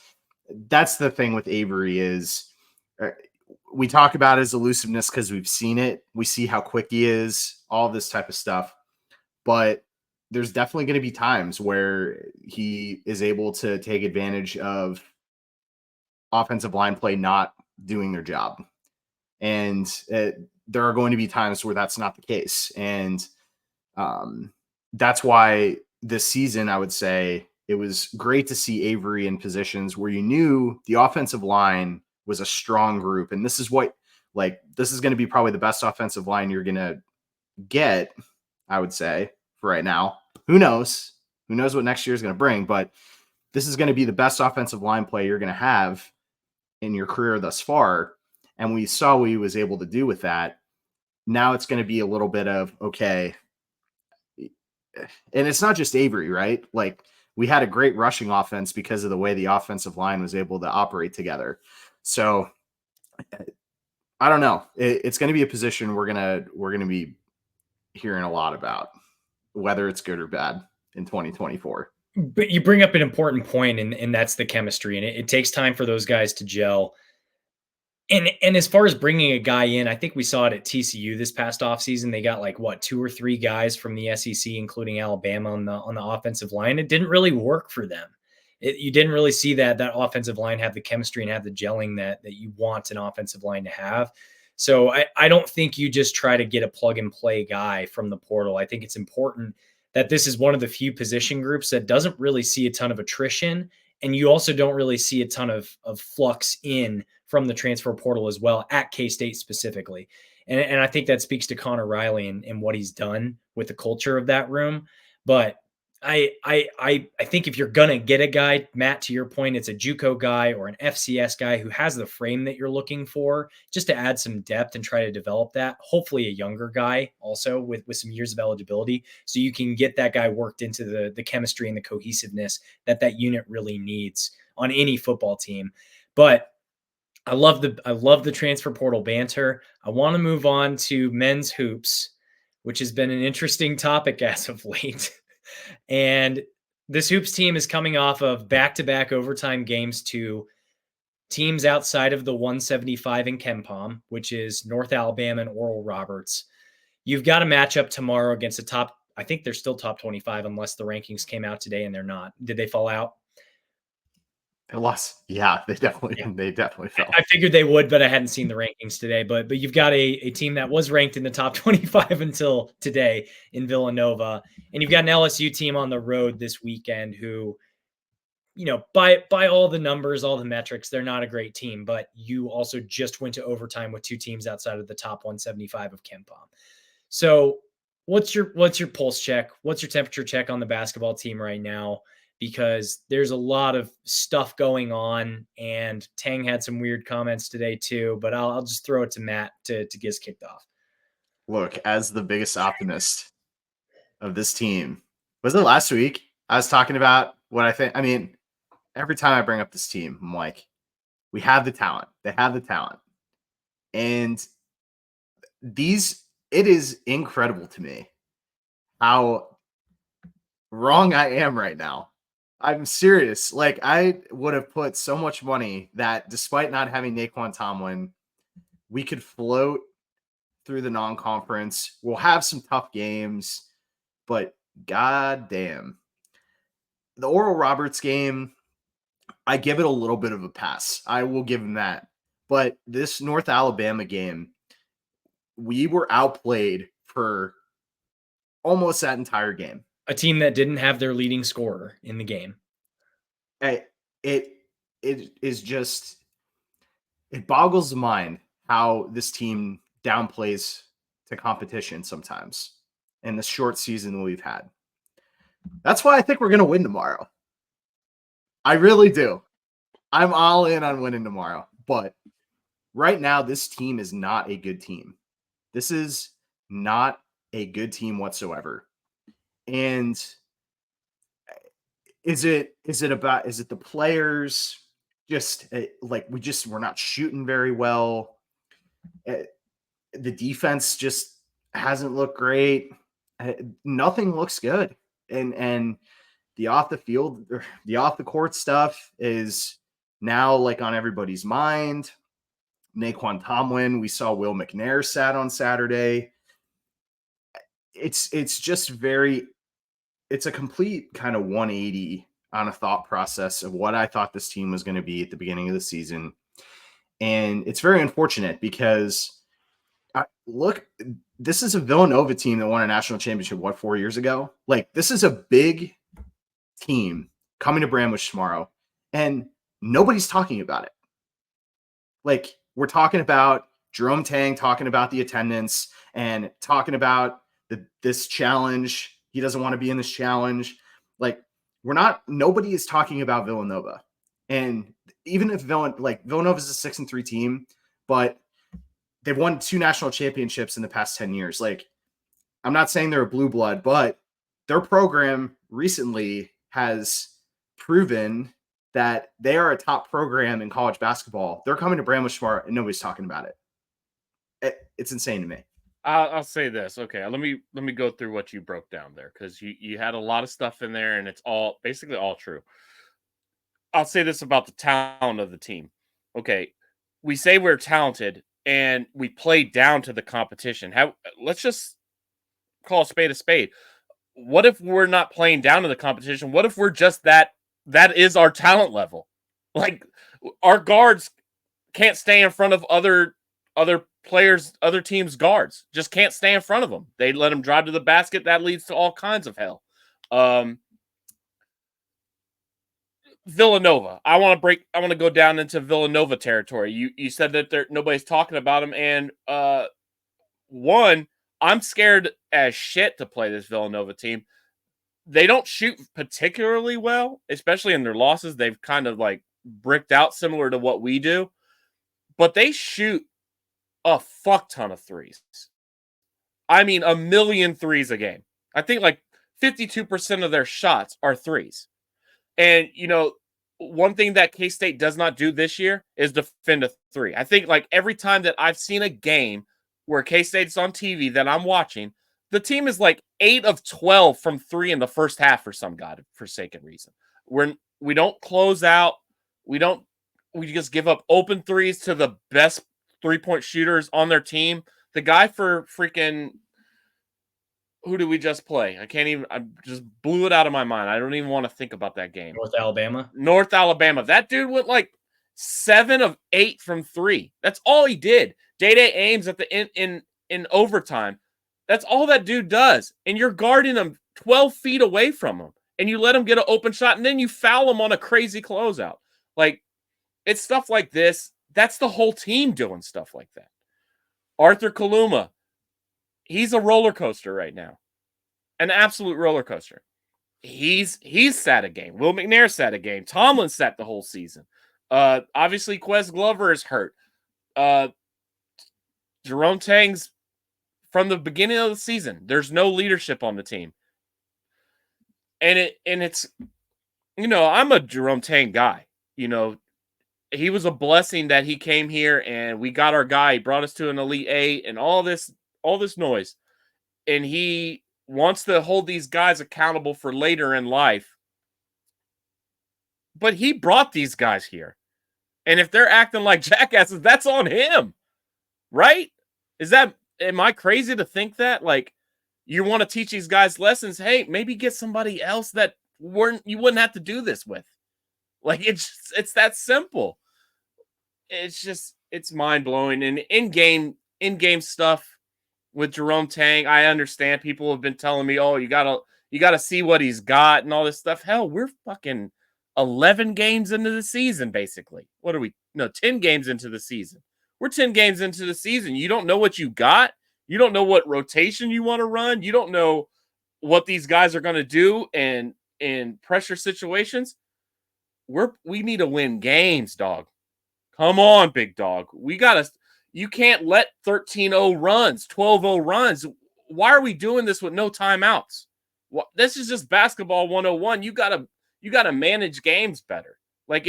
the thing with Avery is we talk about his elusiveness because we've seen it. We see how quick he is, all this type of stuff. But there's definitely going to be times where he is able to take advantage of offensive line play not doing their job. And there are going to be times where that's not the case. And that's why this season, I would say, it was great to see Avery in positions where you knew the offensive line was a strong group. And this is going to be probably the best offensive line you're going to get, I would say, for right now. Who knows? Who knows what next year is going to bring? But this is going to be the best offensive line play you're going to have in your career thus far. And we saw what he was able to do with that. Now it's going to be a little bit of, okay. And it's not just Avery, right? Like, we had a great rushing offense because of the way the offensive line was able to operate together. So I don't know. It's going to be a position we're going to be hearing a lot about, whether it's good or bad in 2024. But you bring up an important point, and that's the chemistry. And it takes time for those guys to gel. And as far as bringing a guy in, I think we saw it at TCU this past offseason. They got 2 or 3 guys from the SEC, including Alabama on the offensive line. It didn't really work for them. You didn't really see that offensive line have the chemistry and have the gelling that you want an offensive line to have. So I don't think you just try to get a plug and play guy from the portal. I think it's important that this is one of the few position groups that doesn't really see a ton of attrition. And you also don't really see a ton of flux in from the transfer portal as well at K-State specifically. And I think that speaks to Connor Riley and what he's done with the culture of that room. But I think if you're going to get a guy, Matt, to your point, it's a JUCO guy or an FCS guy who has the frame that you're looking for, just to add some depth and try to develop that. Hopefully a younger guy also with some years of eligibility, so you can get that guy worked into the chemistry and the cohesiveness that unit really needs on any football team. But I love the transfer portal banter. I want to move on to men's hoops, which has been an interesting topic as of late. And this hoops team is coming off of back-to-back overtime games to teams outside of the 175 in KenPom, which is North Alabama and Oral Roberts. You've got a matchup tomorrow against I think they're still top 25 unless the rankings came out today and they're not. Did they fall out? They lost. Yeah, they definitely fell. I figured they would, but I hadn't seen the rankings today. But you've got a team that was ranked in the top 25 until today in Villanova, and you've got an LSU team on the road this weekend who, by all the numbers, all the metrics, they're not a great team. But you also just went to overtime with 2 teams outside of the top 175 of KenPom. So what's your pulse check? What's your temperature check on the basketball team right now? because there's a lot of stuff going on, and Tang had some weird comments today too, but I'll just throw it to Matt to get us kicked off. Look, as the biggest optimist of this team, was it last week? I was talking about what I think. I mean, every time I bring up this team, I'm like, we have the talent. They have the talent. And it is incredible to me how wrong I am right now. I'm serious. Like, I would have put so much money that despite not having Naquan Tomlin, we could float through the non-conference. We'll have some tough games, but goddamn. The Oral Roberts game, I give it a little bit of a pass. I will give him that. But this North Alabama game, we were outplayed for almost that entire game. A team that didn't have their leading scorer in the game. It is just, it boggles the mind how this team downplays to competition sometimes in the short season we've had. That's why I think we're going to win tomorrow. I really do. I'm all in on winning tomorrow. But right now, this team is not a good team. This is not a good team whatsoever. And is it the players? Just we're not shooting very well. The defense just hasn't looked great. Nothing looks good. And the off the court stuff is now like on everybody's mind. Naquan Tomlin, we saw Will McNair sat on Saturday. It's a complete kind of 180 on a thought process of what I thought this team was going to be at the beginning of the season. And it's very unfortunate because this is a Villanova team that won a national championship, 4 years ago? Like, this is a big team coming to Bramwich tomorrow, and nobody's talking about it. Like, we're talking about Jerome Tang talking about the attendance and talking about this challenge. He doesn't want to be in this challenge. Like, nobody is talking about Villanova. And even if Villanova is a 6-3 team, but they've won 2 national championships in the past 10 years. Like, I'm not saying they're a blue blood, but their program recently has proven that they are a top program in college basketball. They're coming to Bramwich tomorrow, and nobody's talking about it. It's insane to me. I'll say this. Okay, let me go through what you broke down there, because you had a lot of stuff in there, and it's basically all true. I'll say this about the talent of the team. Okay, we say we're talented and we play down to the competition. Let's just call a spade a spade. What if we're not playing down to the competition? What if we're just that is our talent level? Like, our guards can't stay in front of other players, other teams' guards. Just can't stay in front of them. They let them drive to the basket. That leads to all kinds of hell. Villanova. I want to go down into Villanova territory. You said that nobody's talking about them, and I'm scared as shit to play this Villanova team. They don't shoot particularly well, especially in their losses. They've kind of like bricked out similar to what we do, but they shoot a fuck ton of threes. I mean, 1 million threes a game. I think like 52% of their shots are threes. And, one thing that K-State does not do this year is defend a three. I think like every time that I've seen a game where K-State's on TV that I'm watching, the team is like 8 of 12 from 3 in the first half for some godforsaken reason. We don't close out. We just give up open threes to the best 3-point shooters on their team. The guy for freaking, who did we just play? I just blew it out of my mind. I don't even want to think about that game. North Alabama. That dude went like 7 of 8 from 3. That's all he did. Day Ames at the in overtime. That's all that dude does. And you're guarding him 12 feet away from him. And you let him get an open shot, and then you foul him on a crazy closeout. Like, it's stuff like this. That's the whole team doing stuff like that. Arthur Kaluma, he's a roller coaster right now. An absolute roller coaster. he's sat a game. Will McNair sat a game. Tomlin sat the whole season. Obviously Quez Glover is hurt. Jerome Tang's from the beginning of the season. There's no leadership on the team. And it's I'm a Jerome Tang guy. He was a blessing that he came here and we got our guy. He brought us to an Elite Eight and all this noise. And he wants to hold these guys accountable for later in life. But he brought these guys here. And if they're acting like jackasses, that's on him. Right? Am I crazy to think that? Like, you want to teach these guys lessons? Hey, maybe get somebody else that you wouldn't have to do this with. Like, it's that simple. It's mind-blowing. And in-game stuff with Jerome Tang, I understand people have been telling me, oh, you gotta see what he's got and all this stuff. Hell, we're fucking 11 games into the season, basically. What are we? No, 10 games into the season. We're 10 games into the season. You don't know what you got. You don't know what rotation you want to run. You don't know what these guys are going to do in pressure situations. We need to win games, dog. Come on, big dog. You can't let 13-0 runs, 12-0 runs. Why are we doing this with no timeouts? This is just basketball 101. You gotta manage games better. Like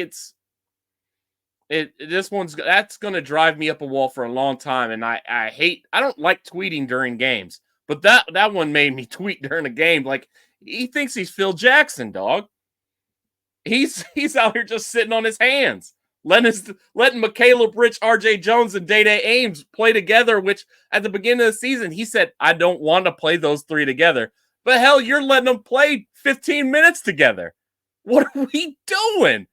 that's gonna drive me up a wall for a long time. And I don't like tweeting during games, but that one made me tweet during a game. Like, he thinks he's Phil Jackson, dog. He's out here just sitting on his hands, letting Michaela Rich, RJ Jones, and Day-Day Ames play together, which at the beginning of the season, he said, I don't want to play those three together. But hell, you're letting them play 15 minutes together. What are we doing?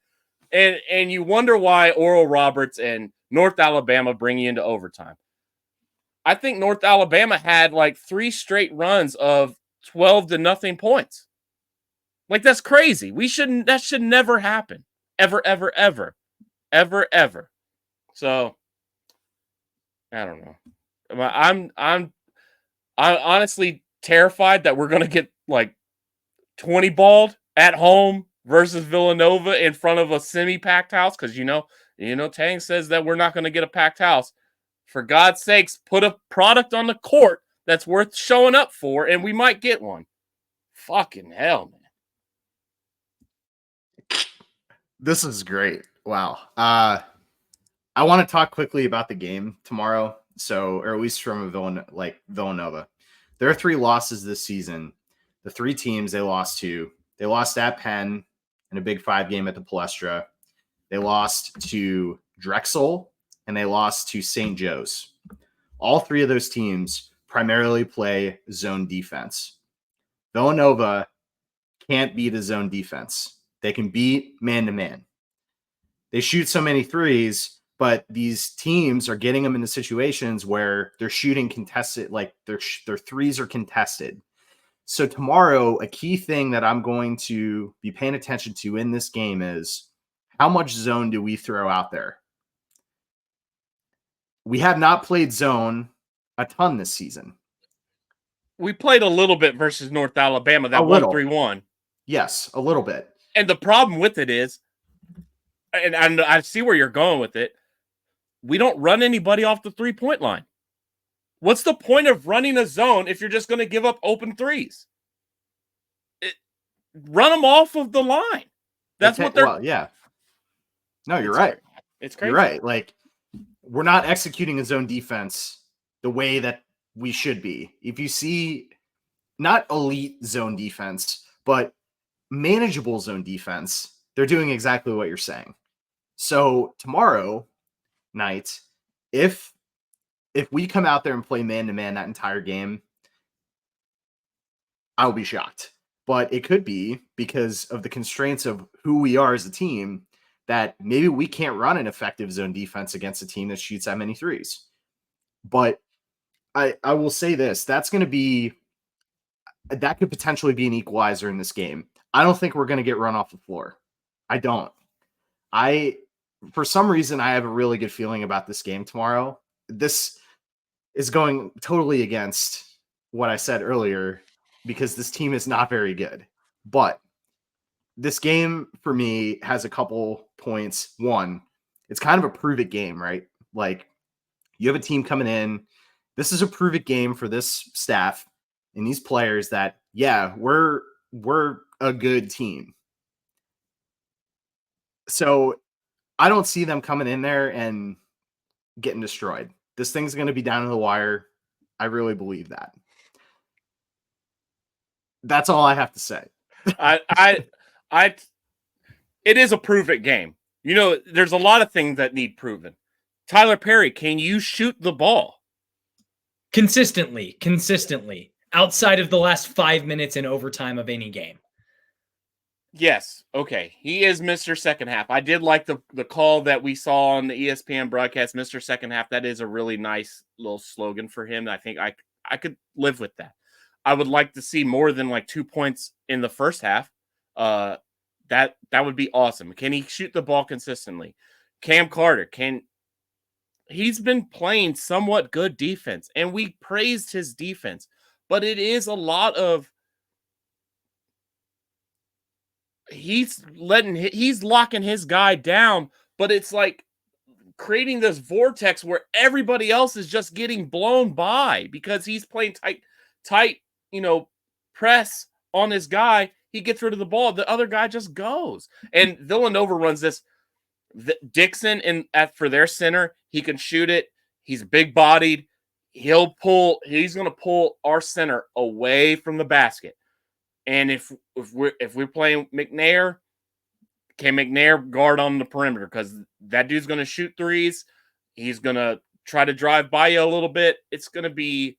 And you wonder why Oral Roberts and North Alabama bring you into overtime. I think North Alabama had like 3 straight runs of 12-0 points. Like, that's crazy. That should never happen. Ever, ever, ever. Ever, ever. So, I don't know. I'm honestly terrified that we're going to get like 20 balled at home versus Villanova in front of a semi-packed house, because Tang says that we're not going to get a packed house. For God's sakes, put a product on the court that's worth showing up for, and we might get one. Fucking hell, man. This is great. Wow. I want to talk quickly about the game tomorrow. So, or at least from Villanova. There are 3 losses this season. The 3 teams they lost to. They lost at Penn in a Big 5 game at the Palestra. They lost to Drexel, and they lost to St. Joe's. All 3 of those teams primarily play zone defense. Villanova can't beat a zone defense. They can beat man-to-man. They shoot so many threes, but these teams are getting them into situations where they're shooting contested, like their threes are contested. So tomorrow, a key thing that I'm going to be paying attention to in this game is how much zone do we throw out there? We have not played zone a ton this season. We played a little bit versus North Alabama, that 1-3-1. Yes, a little bit. And the problem with it is, and I see where you're going with it, we don't run anybody off the 3-point line. What's the point of running a zone if you're just going to give up open threes? Run them off of the line. That's what they're... Well, yeah. No, you're right. It's crazy. You're right. Like, we're not executing a zone defense the way that we should be. If you see not elite zone defense, but manageable zone defense, they're doing exactly what you're saying. So tomorrow night, if we come out there and play man-to-man that entire game, I'll be shocked. But it could be because of the constraints of who we are as a team that maybe we can't run an effective zone defense against a team that shoots that many threes. But I will say this, that could potentially be an equalizer in this game. I don't think we're going to get run off the floor. I don't. For some reason, I have a really good feeling about this game tomorrow. This is going totally against what I said earlier because this team is not very good. But this game for me has a couple points. One, it's kind of a prove it game, right? Like you have a team coming in. This is a prove it game for this staff and these players that, yeah, we're a good team. So I don't see them coming in there and getting destroyed. This thing's going to be down to the wire. I really believe that. That's all I have to say. It is a prove it game. You know, there's a lot of things that need proven. Tyler Perry, can you shoot the ball? Consistently, outside of the last 5 minutes in overtime of any game. Yes. Okay. He is Mr. Second Half. I did like the call that we saw on the ESPN broadcast, Mr. Second Half. That is a really nice little slogan for him. I think I could live with that. I would like to see more than like 2 points in the first half. That would be awesome. Can he shoot the ball consistently? Cam Carter, he's been playing somewhat good defense, and we praised his defense, but it is a lot of he's locking his guy down, but it's like creating this vortex where everybody else is just getting blown by because he's playing tight, press on his guy. He gets rid of the ball. The other guy just goes. And Villanova runs this. Dixon for their center, he can shoot it. He's big-bodied. He's going to pull our center away from the basket. And if we're playing McNair, can McNair guard on the perimeter? Because that dude's going to shoot threes. He's going to try to drive by you a little bit. It's going to be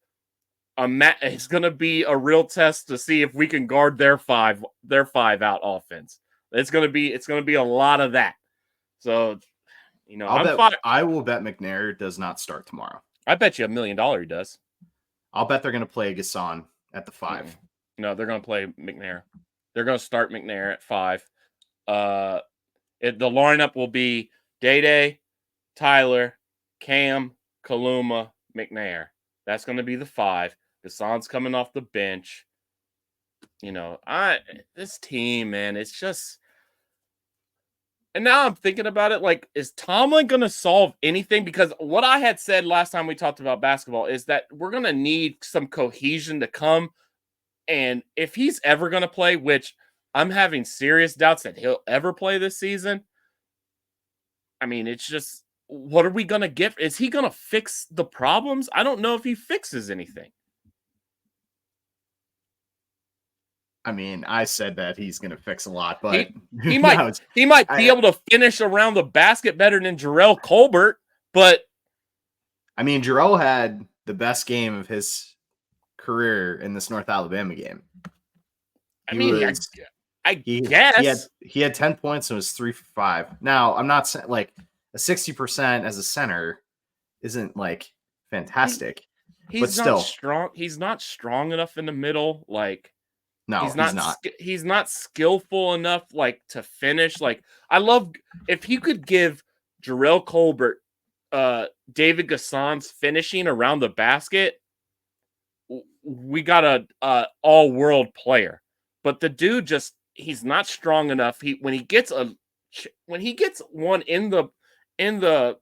a real test to see if we can guard their five out offense. It's going to be a lot of that. So, I will bet McNair does not start tomorrow. I bet you $1 million he does. I'll bet they're going to play Gasson at the 5. No, they're going to play McNair. They're going to start McNair at 5. The lineup will be Day, Tyler, Cam, Kaluma, McNair. That's going to be the 5. Gasson's coming off the bench. This team, man, it's just. And now I'm thinking about it, like, is Tomlin going to solve anything? Because what I had said last time we talked about basketball is that we're going to need some cohesion to come. And if he's ever going to play, which I'm having serious doubts that he'll ever play this season, I mean, it's just, what are we going to get? Is he going to fix the problems? I don't know if he fixes anything. I mean, I said that he's going to fix a lot, but he might be able to finish around the basket better than Jarrell Colbert. But I mean, Jarrell had the best game of his career in this North Alabama game. I guess he had 10 points and was 3 for 5. Now, I'm not saying like a 60% as a center isn't like fantastic. He's not strong. He's not strong enough in the middle. Like, no, he's not. He's not skillful enough, like, to finish. Like, I love if you could give Jarrell Colbert, David Gasson's finishing around the basket. We got a all-world player, but the dude he's not strong enough. When he gets one in the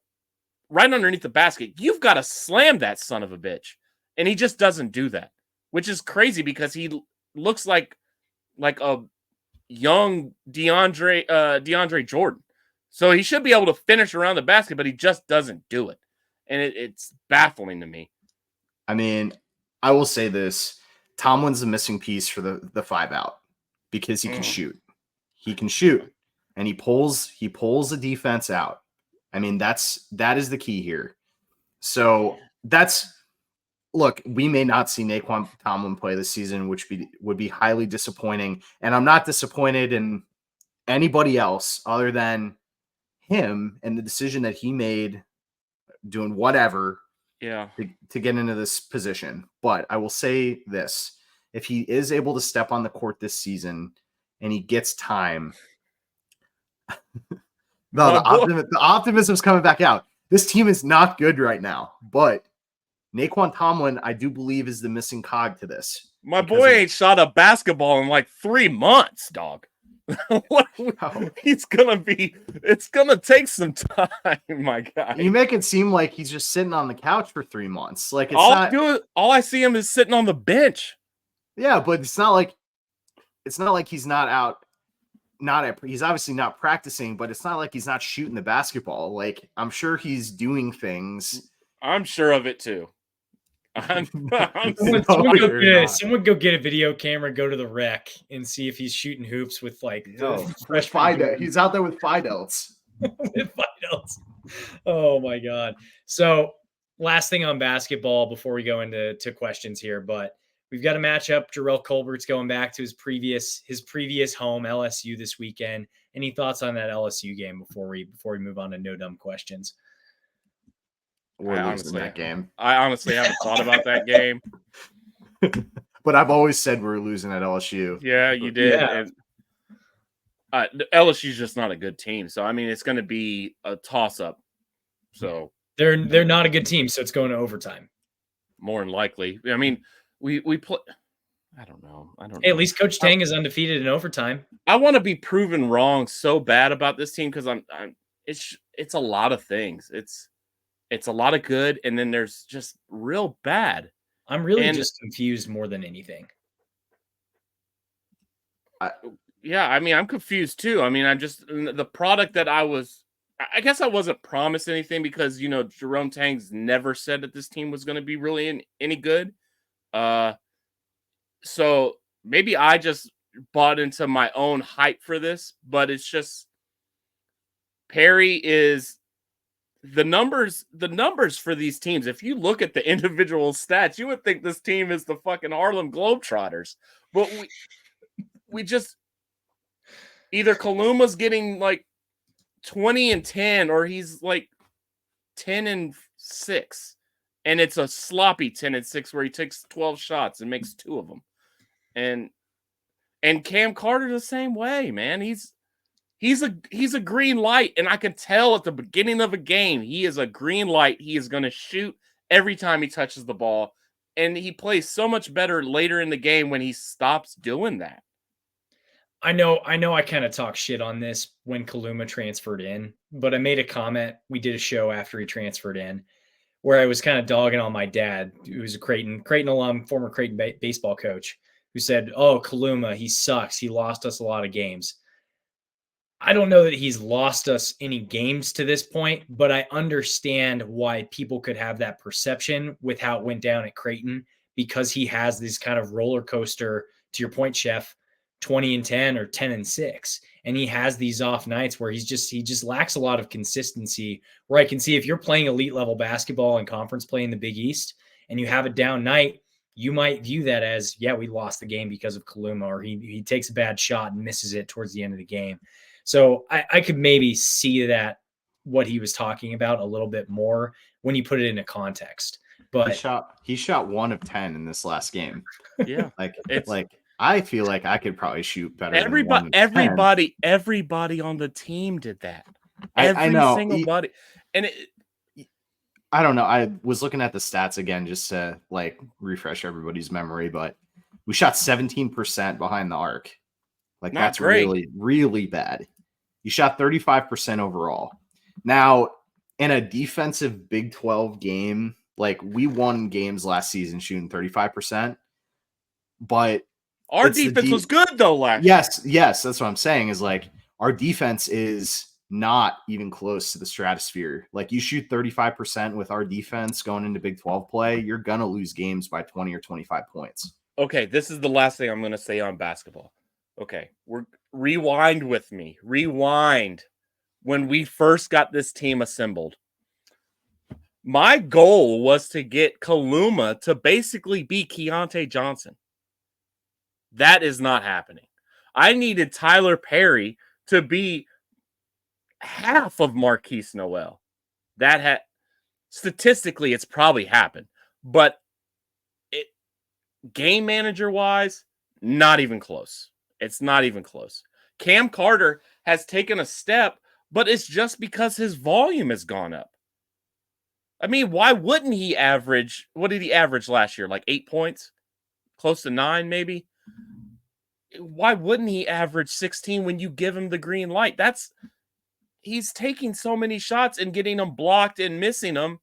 right underneath the basket, you've got to slam that son of a bitch, and he just doesn't do that, which is crazy because he looks like a young DeAndre Jordan. So he should be able to finish around the basket, but he just doesn't do it, and it's baffling to me. I mean, I will say this: Tomlin's a missing piece for the 5 out because he can shoot. He can shoot, and he pulls the defense out. I mean, that is the key here. So look, we may not see Naquan Tomlin play this season, which would be highly disappointing. And I'm not disappointed in anybody else other than him and the decision that he made doing whatever to get into this position. But I will say this: if he is able to step on the court this season and he gets time, the optimism's coming back out. This team is not good right now, but Naquan Tomlin, I do believe, is the missing cog to this. My boy ain't shot a basketball in like 3 months, dog. It's gonna take some time, my guy. You make it seem like he's just sitting on the couch for 3 months. Like it's all I see him is sitting on the bench. Yeah, but it's not like he's not out. He's obviously not practicing, but it's not like he's not shooting the basketball. Like I'm sure he's doing things. I'm sure of it too. Someone go get a video camera, go to the rec, and see if he's shooting hoops with like fresh Fidel. He's out there with Fidels. With Fidels. Oh my god! So last thing on basketball before we go into questions here, but we've got a matchup. Jarrell Colbert's going back to his previous home, LSU, this weekend. Any thoughts on that LSU game before we move on to no dumb questions? We're losing that game. I honestly haven't thought about that game. But I've always said we're losing at LSU. Yeah, you did. Yeah. And LSU's just not a good team. So, I mean, it's going to be a toss-up. So they're not a good team, so it's going to overtime. More than likely. I mean, we play. I don't know. Hey, at least Coach Tang is undefeated in overtime. I want to be proven wrong so bad about this team because it's a lot of things. It's a lot of good, and then there's just real bad. I'm really just confused more than anything. I mean, I'm confused too. I mean, I'm just the product that I guess I wasn't promised anything because, you know, Jerome Tang's never said that this team was going to be really any good. So maybe I just bought into my own hype for this, but it's just Perry is the numbers for these teams. If you look at the individual stats, you would think this team is the fucking Harlem Globetrotters, but we just either Kaluma's getting like 20-10 or he's like 10-6, and it's a sloppy 10-6 where he takes 12 shots and makes 2 of them. And Cam Carter the same way, man. He's a green light, and I can tell at the beginning of a game he is a green light. He is going to shoot every time he touches the ball, and he plays so much better later in the game when he stops doing that. I know I kind of talk shit on this when Kaluma transferred in, but I made a comment. We did a show after he transferred in where I was kind of dogging on my dad, who's a Creighton alum, former Creighton baseball coach, who said, "Oh, Kaluma, he sucks. He lost us a lot of games." I don't know that he's lost us any games to this point, but I understand why people could have that perception with how it went down at Creighton, because he has this kind of roller coaster, to your point, Chef, 20-10 or 10-6. And he has these off nights where he just lacks a lot of consistency, where I can see if you're playing elite level basketball and conference play in the Big East and you have a down night, you might view that as, yeah, we lost the game because of Kaluma, or he takes a bad shot and misses it towards the end of the game. So I could maybe see that what he was talking about a little bit more when you put it into context. But he shot 1 of 10 in this last game. Yeah. I feel like I could probably shoot better. Everybody on the team did that. I know. Single body. And I don't know. I was looking at the stats again just to like refresh everybody's memory, but we shot 17% behind the arc. Like Not that's great. really, really bad. You shot 35% overall. Now, in a defensive Big 12 game, like we won games last season shooting 35%, but our defense was good though last year. Yes, that's what I'm saying is like our defense is not even close to the stratosphere. Like you shoot 35% with our defense going into Big 12 play, you're going to lose games by 20 or 25 points. Okay, this is the last thing I'm going to say on basketball. Okay, rewind with me. Rewind when we first got this team assembled. My goal was to get Kaluma to basically be Keontae Johnson. That is not happening. I needed Tyler Perry to be half of Marquise Noel. Statistically, it's probably happened, but game manager wise, not even close. It's not even close. Cam Carter has taken a step, but it's just because his volume has gone up. I mean, why wouldn't he average? What did he average last year? Like 8 points close to 9 maybe. Why wouldn't he average 16 when you give him the green light? He's taking so many shots and getting them blocked and missing them.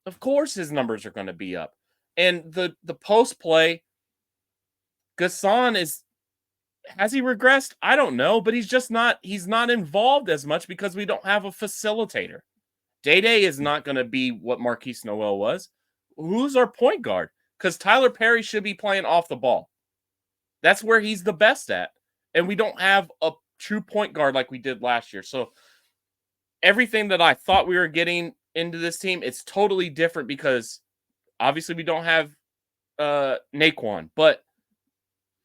Of course his numbers are going to be up. And the post play, Gasson has he regressed? I don't know, but he's not involved as much because we don't have a facilitator. Day is not going to be what Marquise Noel was. Who's our point guard? Because Tyler Perry should be playing off the ball. That's where he's the best at. And we don't have a true point guard like we did last year. So everything that I thought we were getting into this team, it's totally different because obviously we don't have Naquan. But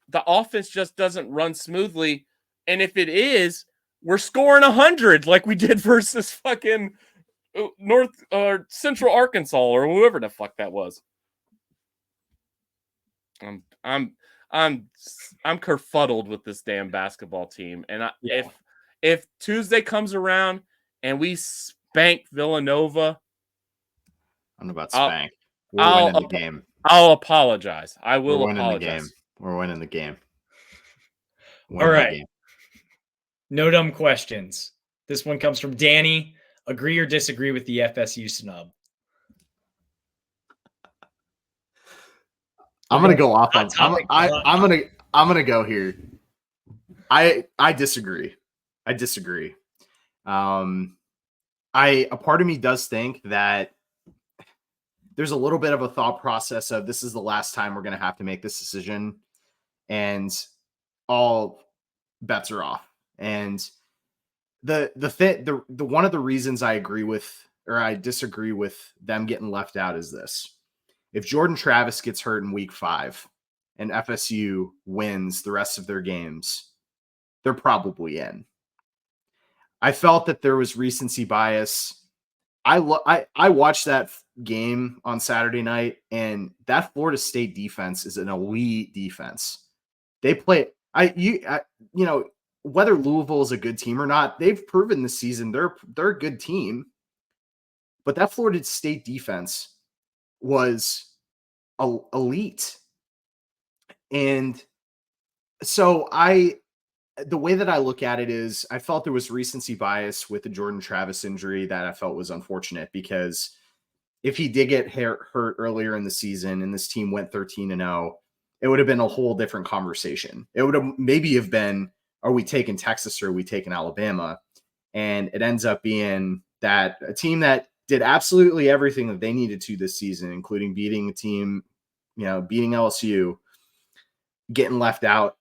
the offense just doesn't run smoothly. And if it is, we're scoring 100 like we did versus fucking North or Central Arkansas or whoever the fuck that was. I'm kerfuddled with this damn basketball team, and if Tuesday comes around and we spank Villanova, I don't know about spank. We're winning the game. I'll apologize. I will apologize. We're winning the game. All right. No dumb questions. This one comes from Danny. Agree or disagree with the FSU snub? I'm gonna go off on. I'm gonna go here. I disagree. A part of me does think that there's a little bit of a thought process of this is the last time we're gonna have to make this decision, and all bets are off. And the one of the reasons I agree with or I disagree with them getting left out is this. If Jordan Travis gets hurt in week 5 and FSU wins the rest of their games, they're probably in. I felt that there was recency bias. I watched that game on Saturday night, and that Florida State defense is an elite defense. They play whether Louisville is a good team or not, they've proven this season they're a good team. But that Florida State defense was elite. And so the way that I look at it is I felt there was recency bias with the Jordan Travis injury that I felt was unfortunate, because if he did get hurt earlier in the season and this team went 13-0, it would have been a whole different conversation. It would have maybe have been, are we taking Texas or are we taking Alabama? And it ends up being that a team that did absolutely everything that they needed to this season, including beating a team, beating LSU, getting left out.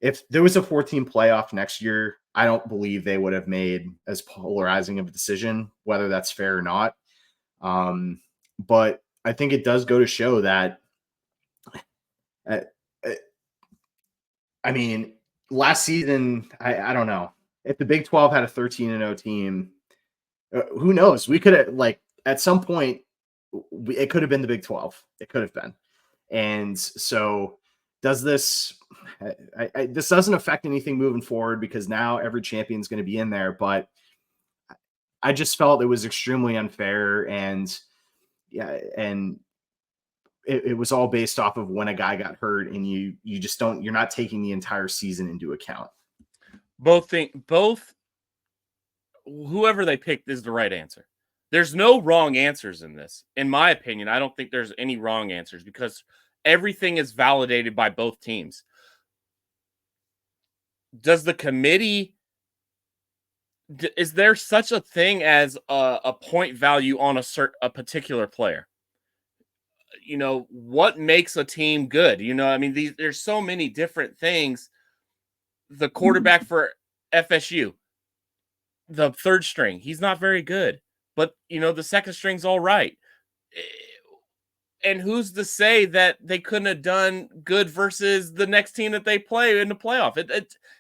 If there was a 14 playoff next year, I don't believe they would have made as polarizing of a decision, whether that's fair or not. But I think it does go to show that, last season, I don't know. If the Big 12 had a 13-0 team, who knows? We could have, at some point, it could have been the Big 12. It could have been. And so does this this doesn't affect anything moving forward, because now every champion is going to be in there. But I just felt it was extremely unfair, and it was all based off of when a guy got hurt, and you're not taking the entire season into account. Both whoever they picked is the right answer. There's no wrong answers in this. In my opinion, I don't think there's any wrong answers, because everything is validated by both teams. Does the committee, is there such a thing as a point value on a particular player? What makes a team good? There's so many different things. The quarterback for FSU, the third string, he's not very good, but the second string's all right. And who's to say that they couldn't have done good versus the next team that they play in the playoff?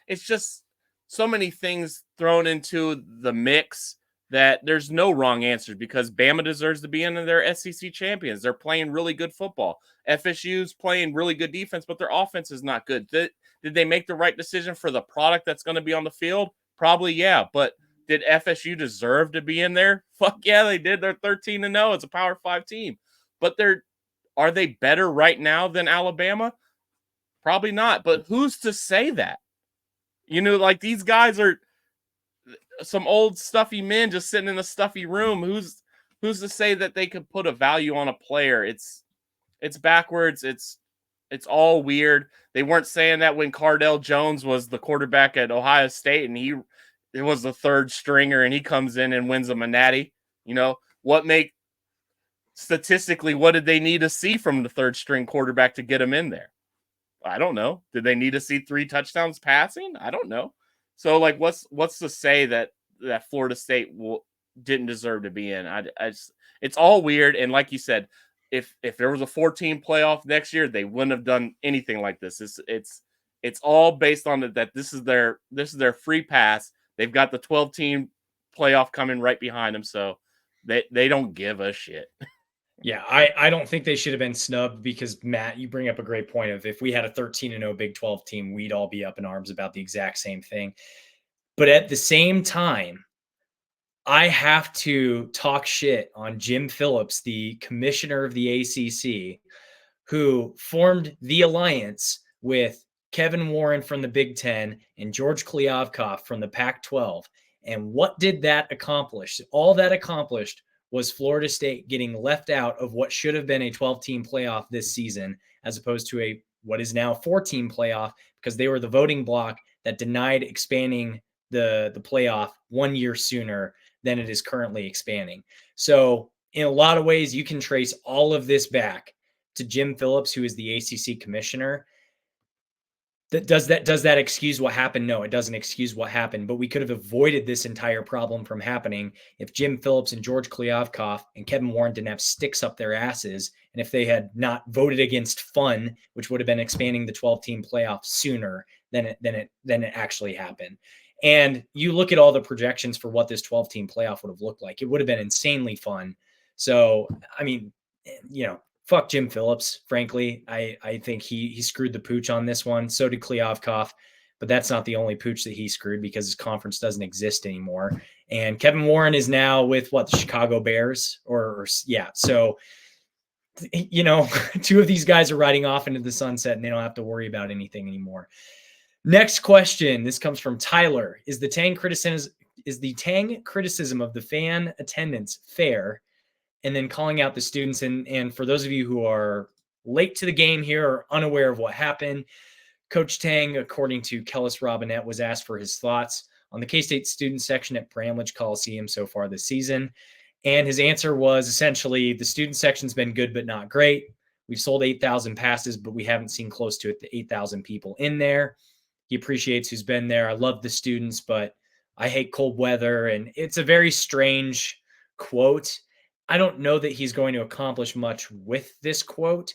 It's just so many things thrown into the mix that there's no wrong answers, because Bama deserves to be in their SEC champions. They're playing really good football. FSU's playing really good defense, but their offense is not good. Did they make the right decision for the product that's going to be on the field? Probably, yeah. But did FSU deserve to be in there? Fuck yeah, they did. They're 13-0. It's a Power 5 team. But are they better right now than Alabama? Probably not. But who's to say that? You know, like these guys are some old stuffy men just sitting in a stuffy room. Who's to say that they could put a value on a player? It's backwards. It's all weird. They weren't saying that when Cardell Jones was the quarterback at Ohio State and it was the third stringer and he comes in and wins a Manatee. You know, statistically, what did they need to see from the third string quarterback to get him in there? I don't know. Did they need to see 3 touchdowns passing? I don't know. So like, what's to say that Florida State didn't deserve to be in? It's all weird. And like you said, if there was a 14 playoff next year, they wouldn't have done anything like this. It's all based on that. This is their free pass. They've got the 12 team playoff coming right behind them. So they don't give a shit. Yeah, I don't think they should have been snubbed because, Matt, you bring up a great point of if we had a 13-0 Big 12 team, we'd all be up in arms about the exact same thing. But at the same time, I have to talk shit on Jim Phillips, the commissioner of the ACC, who formed the alliance with Kevin Warren from the Big Ten and George Kliavkoff from the Pac-12. And what did that accomplish? All that accomplished was Florida State getting left out of what should have been a 12-team playoff this season, as opposed to what is now 4-team playoff, because they were the voting bloc that denied expanding the playoff 1 year sooner than it is currently expanding. So in a lot of ways, you can trace all of this back to Jim Phillips, who is the ACC commissioner. Does that excuse what happened? No, it doesn't excuse what happened, but we could have avoided this entire problem from happening if Jim Phillips and George Kliavkoff and Kevin Warren didn't have sticks up their asses, and if they had not voted against fun, which would have been expanding the 12-team playoff sooner than it actually happened. And you look at all the projections for what this 12-team playoff would have looked like. It would have been insanely fun. So, I mean, you know, fuck Jim Phillips, frankly. I think he screwed the pooch on this one. So did Kliavkoff, but that's not the only pooch that he screwed because his conference doesn't exist anymore. And Kevin Warren is now with the Chicago Bears or yeah. So, you know, 2 of these guys are riding off into the sunset and they don't have to worry about anything anymore. Next question. This comes from Tyler. Is the Tang criticism of the fan attendance fair? And then calling out the students. And for those of you who are late to the game here or unaware of what happened, Coach Tang, according to Kellis Robinette, was asked for his thoughts on the K-State student section at Bramlage Coliseum so far this season. And his answer was essentially, the student section's been good but not great. We've sold 8,000 passes, but we haven't seen close to it, the 8,000 people in there. He appreciates who's been there. I love the students, but I hate cold weather. And it's a very strange quote. I don't know that he's going to accomplish much with this quote.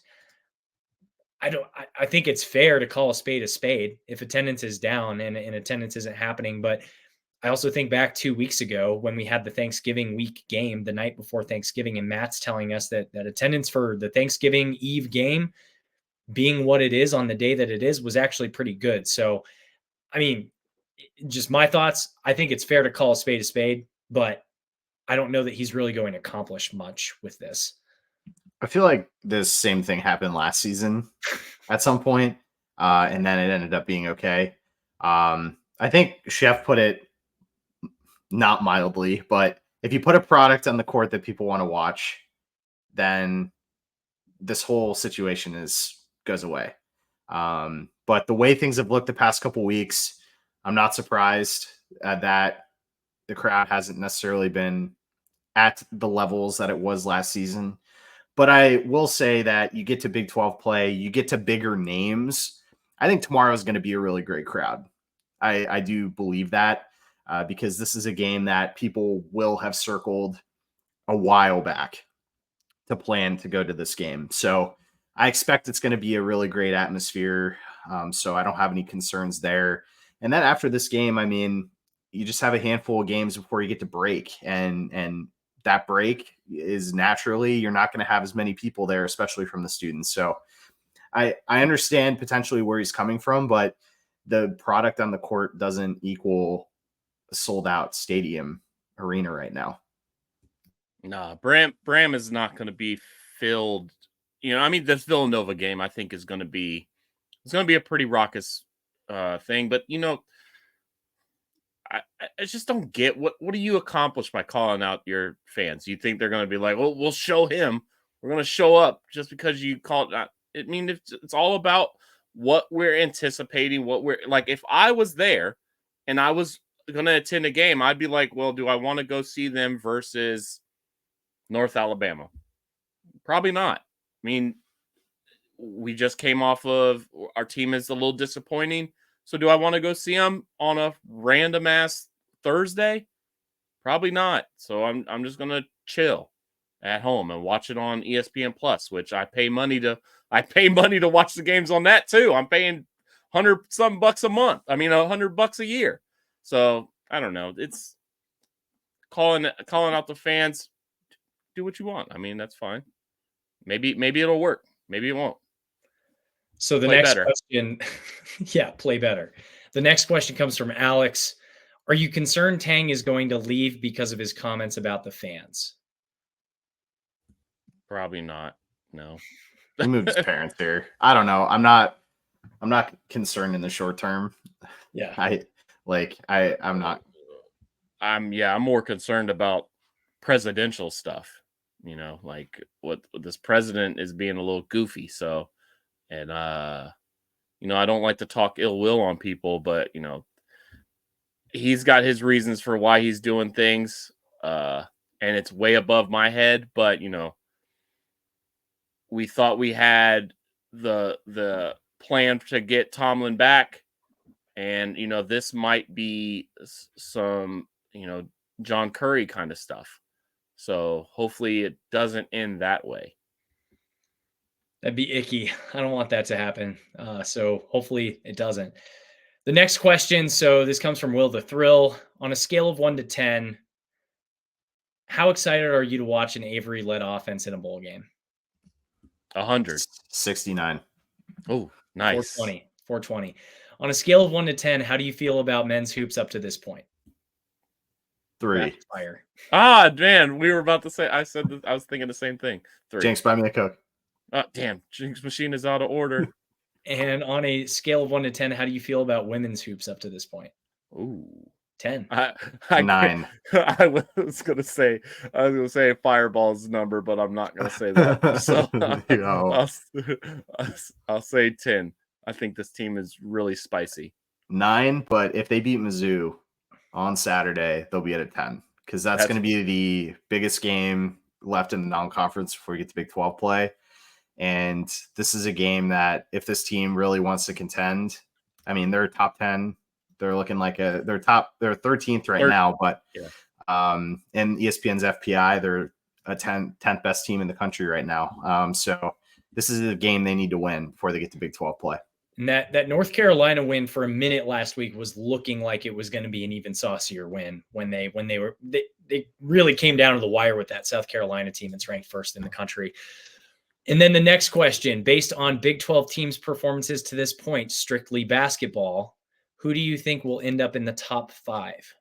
I think it's fair to call a spade if attendance is down and attendance isn't happening. But I also think back 2 weeks ago when we had the Thanksgiving week game the night before Thanksgiving, and Matt's telling us that attendance for the Thanksgiving Eve game being what it is on the day that it is was actually pretty good. So, I mean, just my thoughts. I think it's fair to call a spade, but I don't know that he's really going to accomplish much with this. I feel like this same thing happened last season at some point, and then it ended up being okay. I think Chef put it not mildly, but if you put a product on the court that people want to watch, then this whole situation goes away. But the way things have looked the past couple weeks, I'm not surprised that the crowd hasn't necessarily been at the levels that it was last season. But I will say that you get to Big 12 play, you get to bigger names. I think tomorrow is going to be a really great crowd. I do believe that because this is a game that people will have circled a while back to plan to go to this game. So I expect it's going to be a really great atmosphere. So I don't have any concerns there. And then after this game, I mean, you just have a handful of games before you get to break, and that break is naturally, you're not going to have as many people there, especially from the students. So I understand potentially where he's coming from, but the product on the court doesn't equal a sold out stadium arena right now. Nah, Bram is not going to be filled. You know, I mean, this Villanova game, I think, is going to be It's going to be a pretty raucous thing. But I just don't get what do you accomplish by calling out your fans? You think they're going to be like, well, we'll show him. We're going to show up just because you called out. I mean, it's all about what we're anticipating, what we're like. If I was there and I was going to attend a game, I'd be like, well, do I want to go see them versus North Alabama? Probably not. I mean, we just came off of our team is a little disappointing. So do I want to go see them on a random ass Thursday? Probably not. So I'm just going to chill at home and watch it on ESPN Plus, which I pay money to watch the games on that too. I'm paying $100 a month. I mean, $100 a year. So I don't know. It's calling out the fans. Do what you want. I mean, that's fine. Maybe it'll work. Maybe it won't. So the next question, yeah, play better. The next question comes from Alex. Are you concerned Tang is going to leave because of his comments about the fans? Probably not. No. He moved his parents here. I don't know. I'm not concerned in the short term. Yeah. I'm not. I'm more concerned about presidential stuff. Like what this president is being a little goofy. So, and I don't like to talk ill will on people, but he's got his reasons for why he's doing things. And it's way above my head, but we thought we had the plan to get Tomlin back, and this might be some John Curry kind of stuff. So hopefully it doesn't end that way. That'd be icky. I don't want that to happen. So hopefully it doesn't. The next question. So this comes from Will the Thrill. On a scale of 1 to 10, how excited are you to watch an Avery-led offense in a bowl game? 100. 69. Oh, nice. 420. On a scale of 1 to 10, how do you feel about men's hoops up to this point? 3. Fire. Ah, man, we were about to say. I was thinking the same thing. 3. Jinx, buy me a Coke. Damn, Jinx machine is out of order. And on a scale of 1 to 10, how do you feel about women's hoops up to this point? Ooh, 10. 9. I was gonna say Fireball's number, but I'm not gonna say that. So I'll say 10. I think this team is really spicy. 9, but if they beat Mizzou on Saturday, they'll be at a 10 because that's going to be the biggest game left in the non-conference before we get to Big 12 play. And this is a game that if this team really wants to contend, I mean, they're top 10. They're looking like they're 13th right now, but in ESPN's FPI, they're a 10th best team in the country right now. So this is a game they need to win before they get to Big 12 play. And that North Carolina win for a minute last week was looking like it was going to be an even saucier win when they really came down to the wire with that South Carolina team that's ranked first in the country. And then the next question, based on Big 12 teams' performances to this point, strictly basketball, who do you think will end up in the top 5?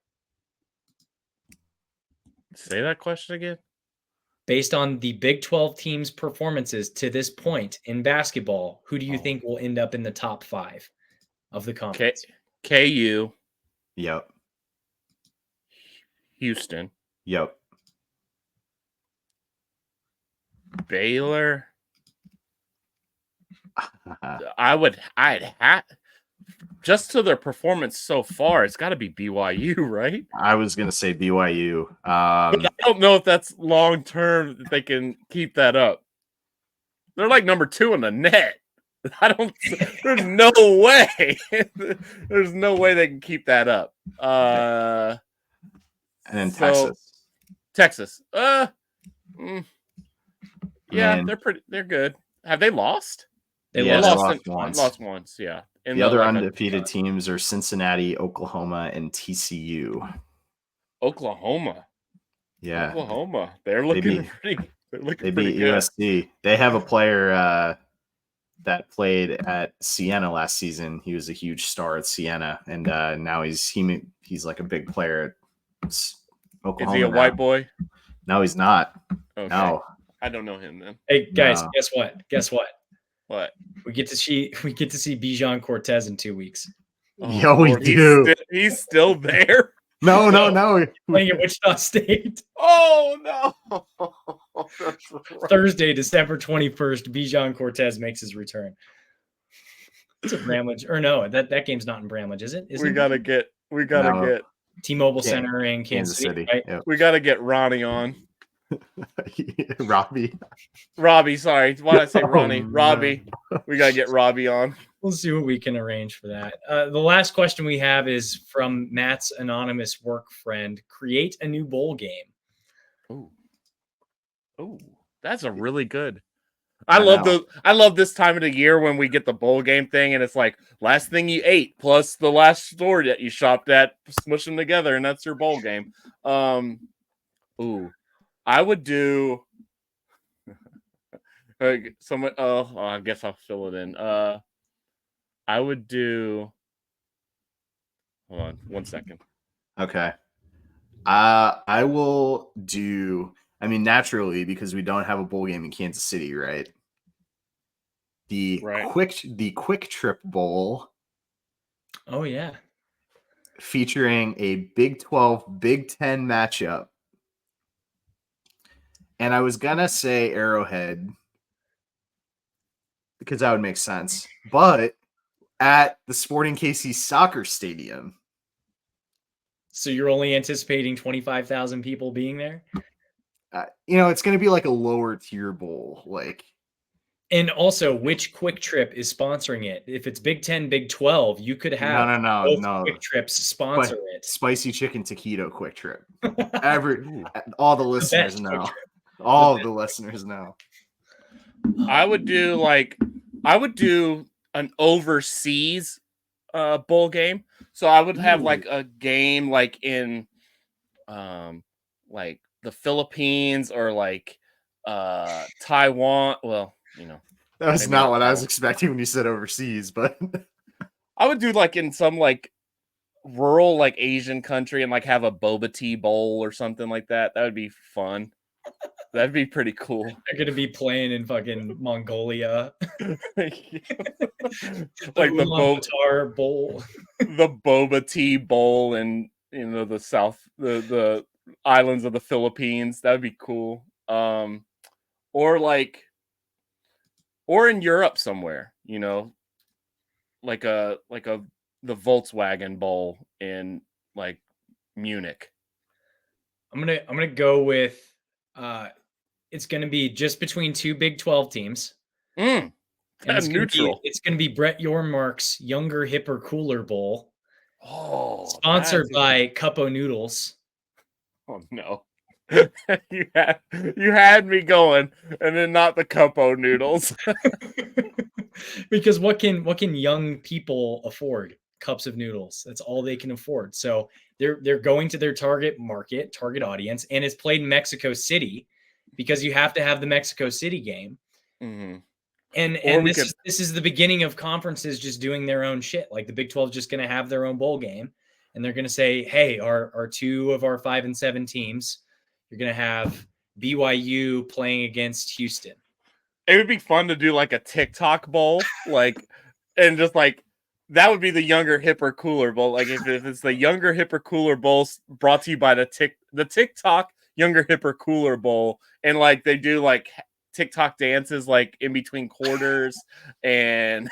Say that question again. Based on the Big 12 teams' performances to this point in basketball, who do you think will end up in the top 5 of the conference? KU. Yep. Houston. Yep. Baylor. I'd have just to their performance so far, it's got to be BYU, right? I was going to say BYU. But I don't know if that's long term that they can keep that up. They're like number 2 in the net. There's no way. There's no way they can keep that up. And then Texas. Yeah, Man. they're good. Have they lost? They lost once. Lost once, yeah. The other undefeated teams are Cincinnati, Oklahoma, and TCU. Oklahoma. Yeah. Oklahoma. They're looking pretty beat good. USC. They have a player that played at Siena last season. He was a huge star at Siena, and now he's like a big player at Oklahoma. Is he a white boy? No, he's not. Okay. No. I don't know him then. Hey, guys, Guess what? What? We get to see Bijan Cortez in 2 weeks. Yo, we Lord, do. He's still there. No. Playing at Wichita State. Oh no! That's right. Thursday, December 21st, Bijan Cortez makes his return. It's a Bramlage, or no, that game's not in Bramlage, is it? We gotta get T-Mobile Center in Kansas City, right? Yep. we gotta get Ronnie on. Robbie, sorry. Why did I say Ronnie? no. Robbie. We gotta get Robbie on. We'll see what we can arrange for that. The last question we have is from Matt's anonymous work friend. Create a new bowl game. Oh, that's a really good. I love this time of the year when we get the bowl game thing, and it's like last thing you ate plus the last store that you shopped at, smush them together, and that's your bowl game. I would do. I guess I'll fill it in. I would do. Hold on, 1 second. Okay. I will do. I mean, naturally, because we don't have a bowl game in Kansas City, right? The Quick Trip Bowl. Oh yeah. Featuring a Big 12, Big 10 matchup. And I was gonna say Arrowhead because that would make sense, but at the Sporting KC Soccer Stadium. So you're only anticipating 25,000 people being there? It's going to be like a lower tier bowl, like. And also, which Quick Trip is sponsoring it? If it's Big 10, Big 12, you could have no. Quick Trips sponsor it. Spicy chicken taquito Quick Trip. All the listeners know. All the listeners know. I would do an overseas bowl game. So I would have like a game like in like the Philippines or like Taiwan. Well, that was not what I was expecting when you said overseas, but I would do like in some like rural like Asian country and like have a boba tea bowl or something like that. That would be fun. That'd be pretty cool. They're gonna be playing in fucking Mongolia. Like the boba bowl. The boba tea bowl and the islands of the Philippines. That would be cool. Or in Europe somewhere, like the Volkswagen Bowl in like Munich. I'm gonna go with it's gonna be just between two Big 12 teams. And it's neutral. It's gonna be Brett Yormark's Younger, Hipper, Cooler Bowl. Oh, sponsored by Cupo Noodles. Oh no. you had me going, and then not the Cupo Noodles. Because what can young people afford? Cups of noodles. That's all they can afford. So they're going to their target audience, and it's played in Mexico City because you have to have the Mexico City game. Mm-hmm. And this is the beginning of conferences just doing their own shit. Like the Big 12 is just going to have their own bowl game, and they're going to say, hey, our two of our 5 and 7 teams, you're going to have BYU playing against Houston. It would be fun to do like a TikTok bowl, and just like that would be the Younger, Hipper, Cooler Bowl. Like if it's the Younger, Hipper, Cooler Bowl brought to you by the TikTok Younger, Hipper, Cooler Bowl, and like they do like TikTok dances like in between quarters, and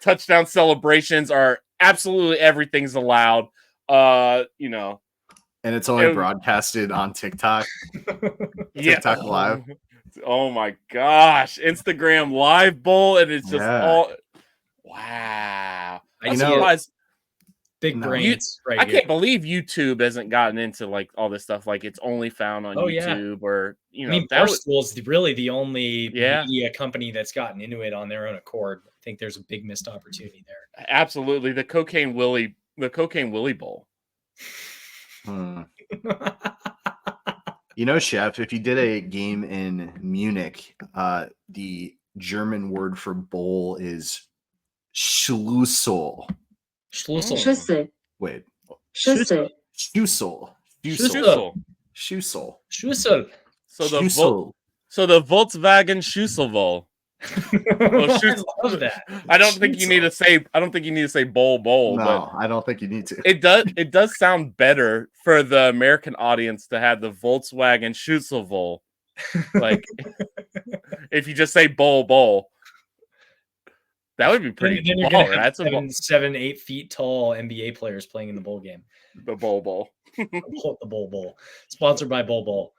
touchdown celebrations are absolutely everything's allowed. And it's only broadcasted on TikTok. TikTok Live. Oh my gosh. Instagram Live Bowl, and it's just all wow. I'm surprised. Big brains. I can't believe YouTube hasn't gotten into like all this stuff. Like it's only found on YouTube or Barstool is really the only media company that's gotten into it on their own accord. I think there's a big missed opportunity there. Absolutely. The Cocaine Willie Bowl. Chef, if you did a game in Munich, the German word for bowl is Schlussel. Schüssel. Wait. Schüssel. Schüssel. So the Volkswagen Schüssel Bowl. Well, shoot, I love that. I don't think you need to say. I don't think you need to say bowl, No, but I don't think you need to. it does. It does sound better for the American audience to have the Volkswagen Schützelwohl. Like, if you just say bowl, that would be pretty. Then you're baller. gonna have That's 7, 8 feet tall NBA players playing in the bowl game. the bowl. The Bowl. Sponsored by Bowl.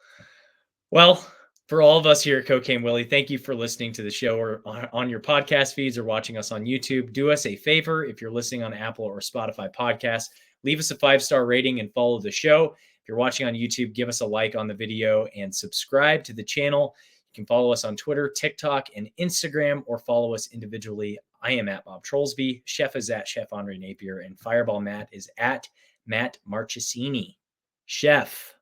Well, for all of us here at Cocaine Willie, thank you for listening to the show or on your podcast feeds or watching us on YouTube. Do us a favor if you're listening on Apple or Spotify podcasts, leave us a 5-star rating and follow the show. If you're watching on YouTube, give us a like on the video and subscribe to the channel. You can follow us on Twitter, TikTok, and Instagram, or follow us individually. I am at Bob Trollsby. Chef is at Chef Andre Napier, and Fireball Matt is at Matt Marchesini. Chef.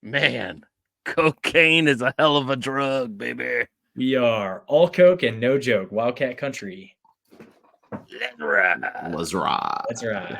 Man, cocaine is a hell of a drug, baby. We are all Coke and no joke. Wildcat Country. Let's ride. Let's ride. That's right.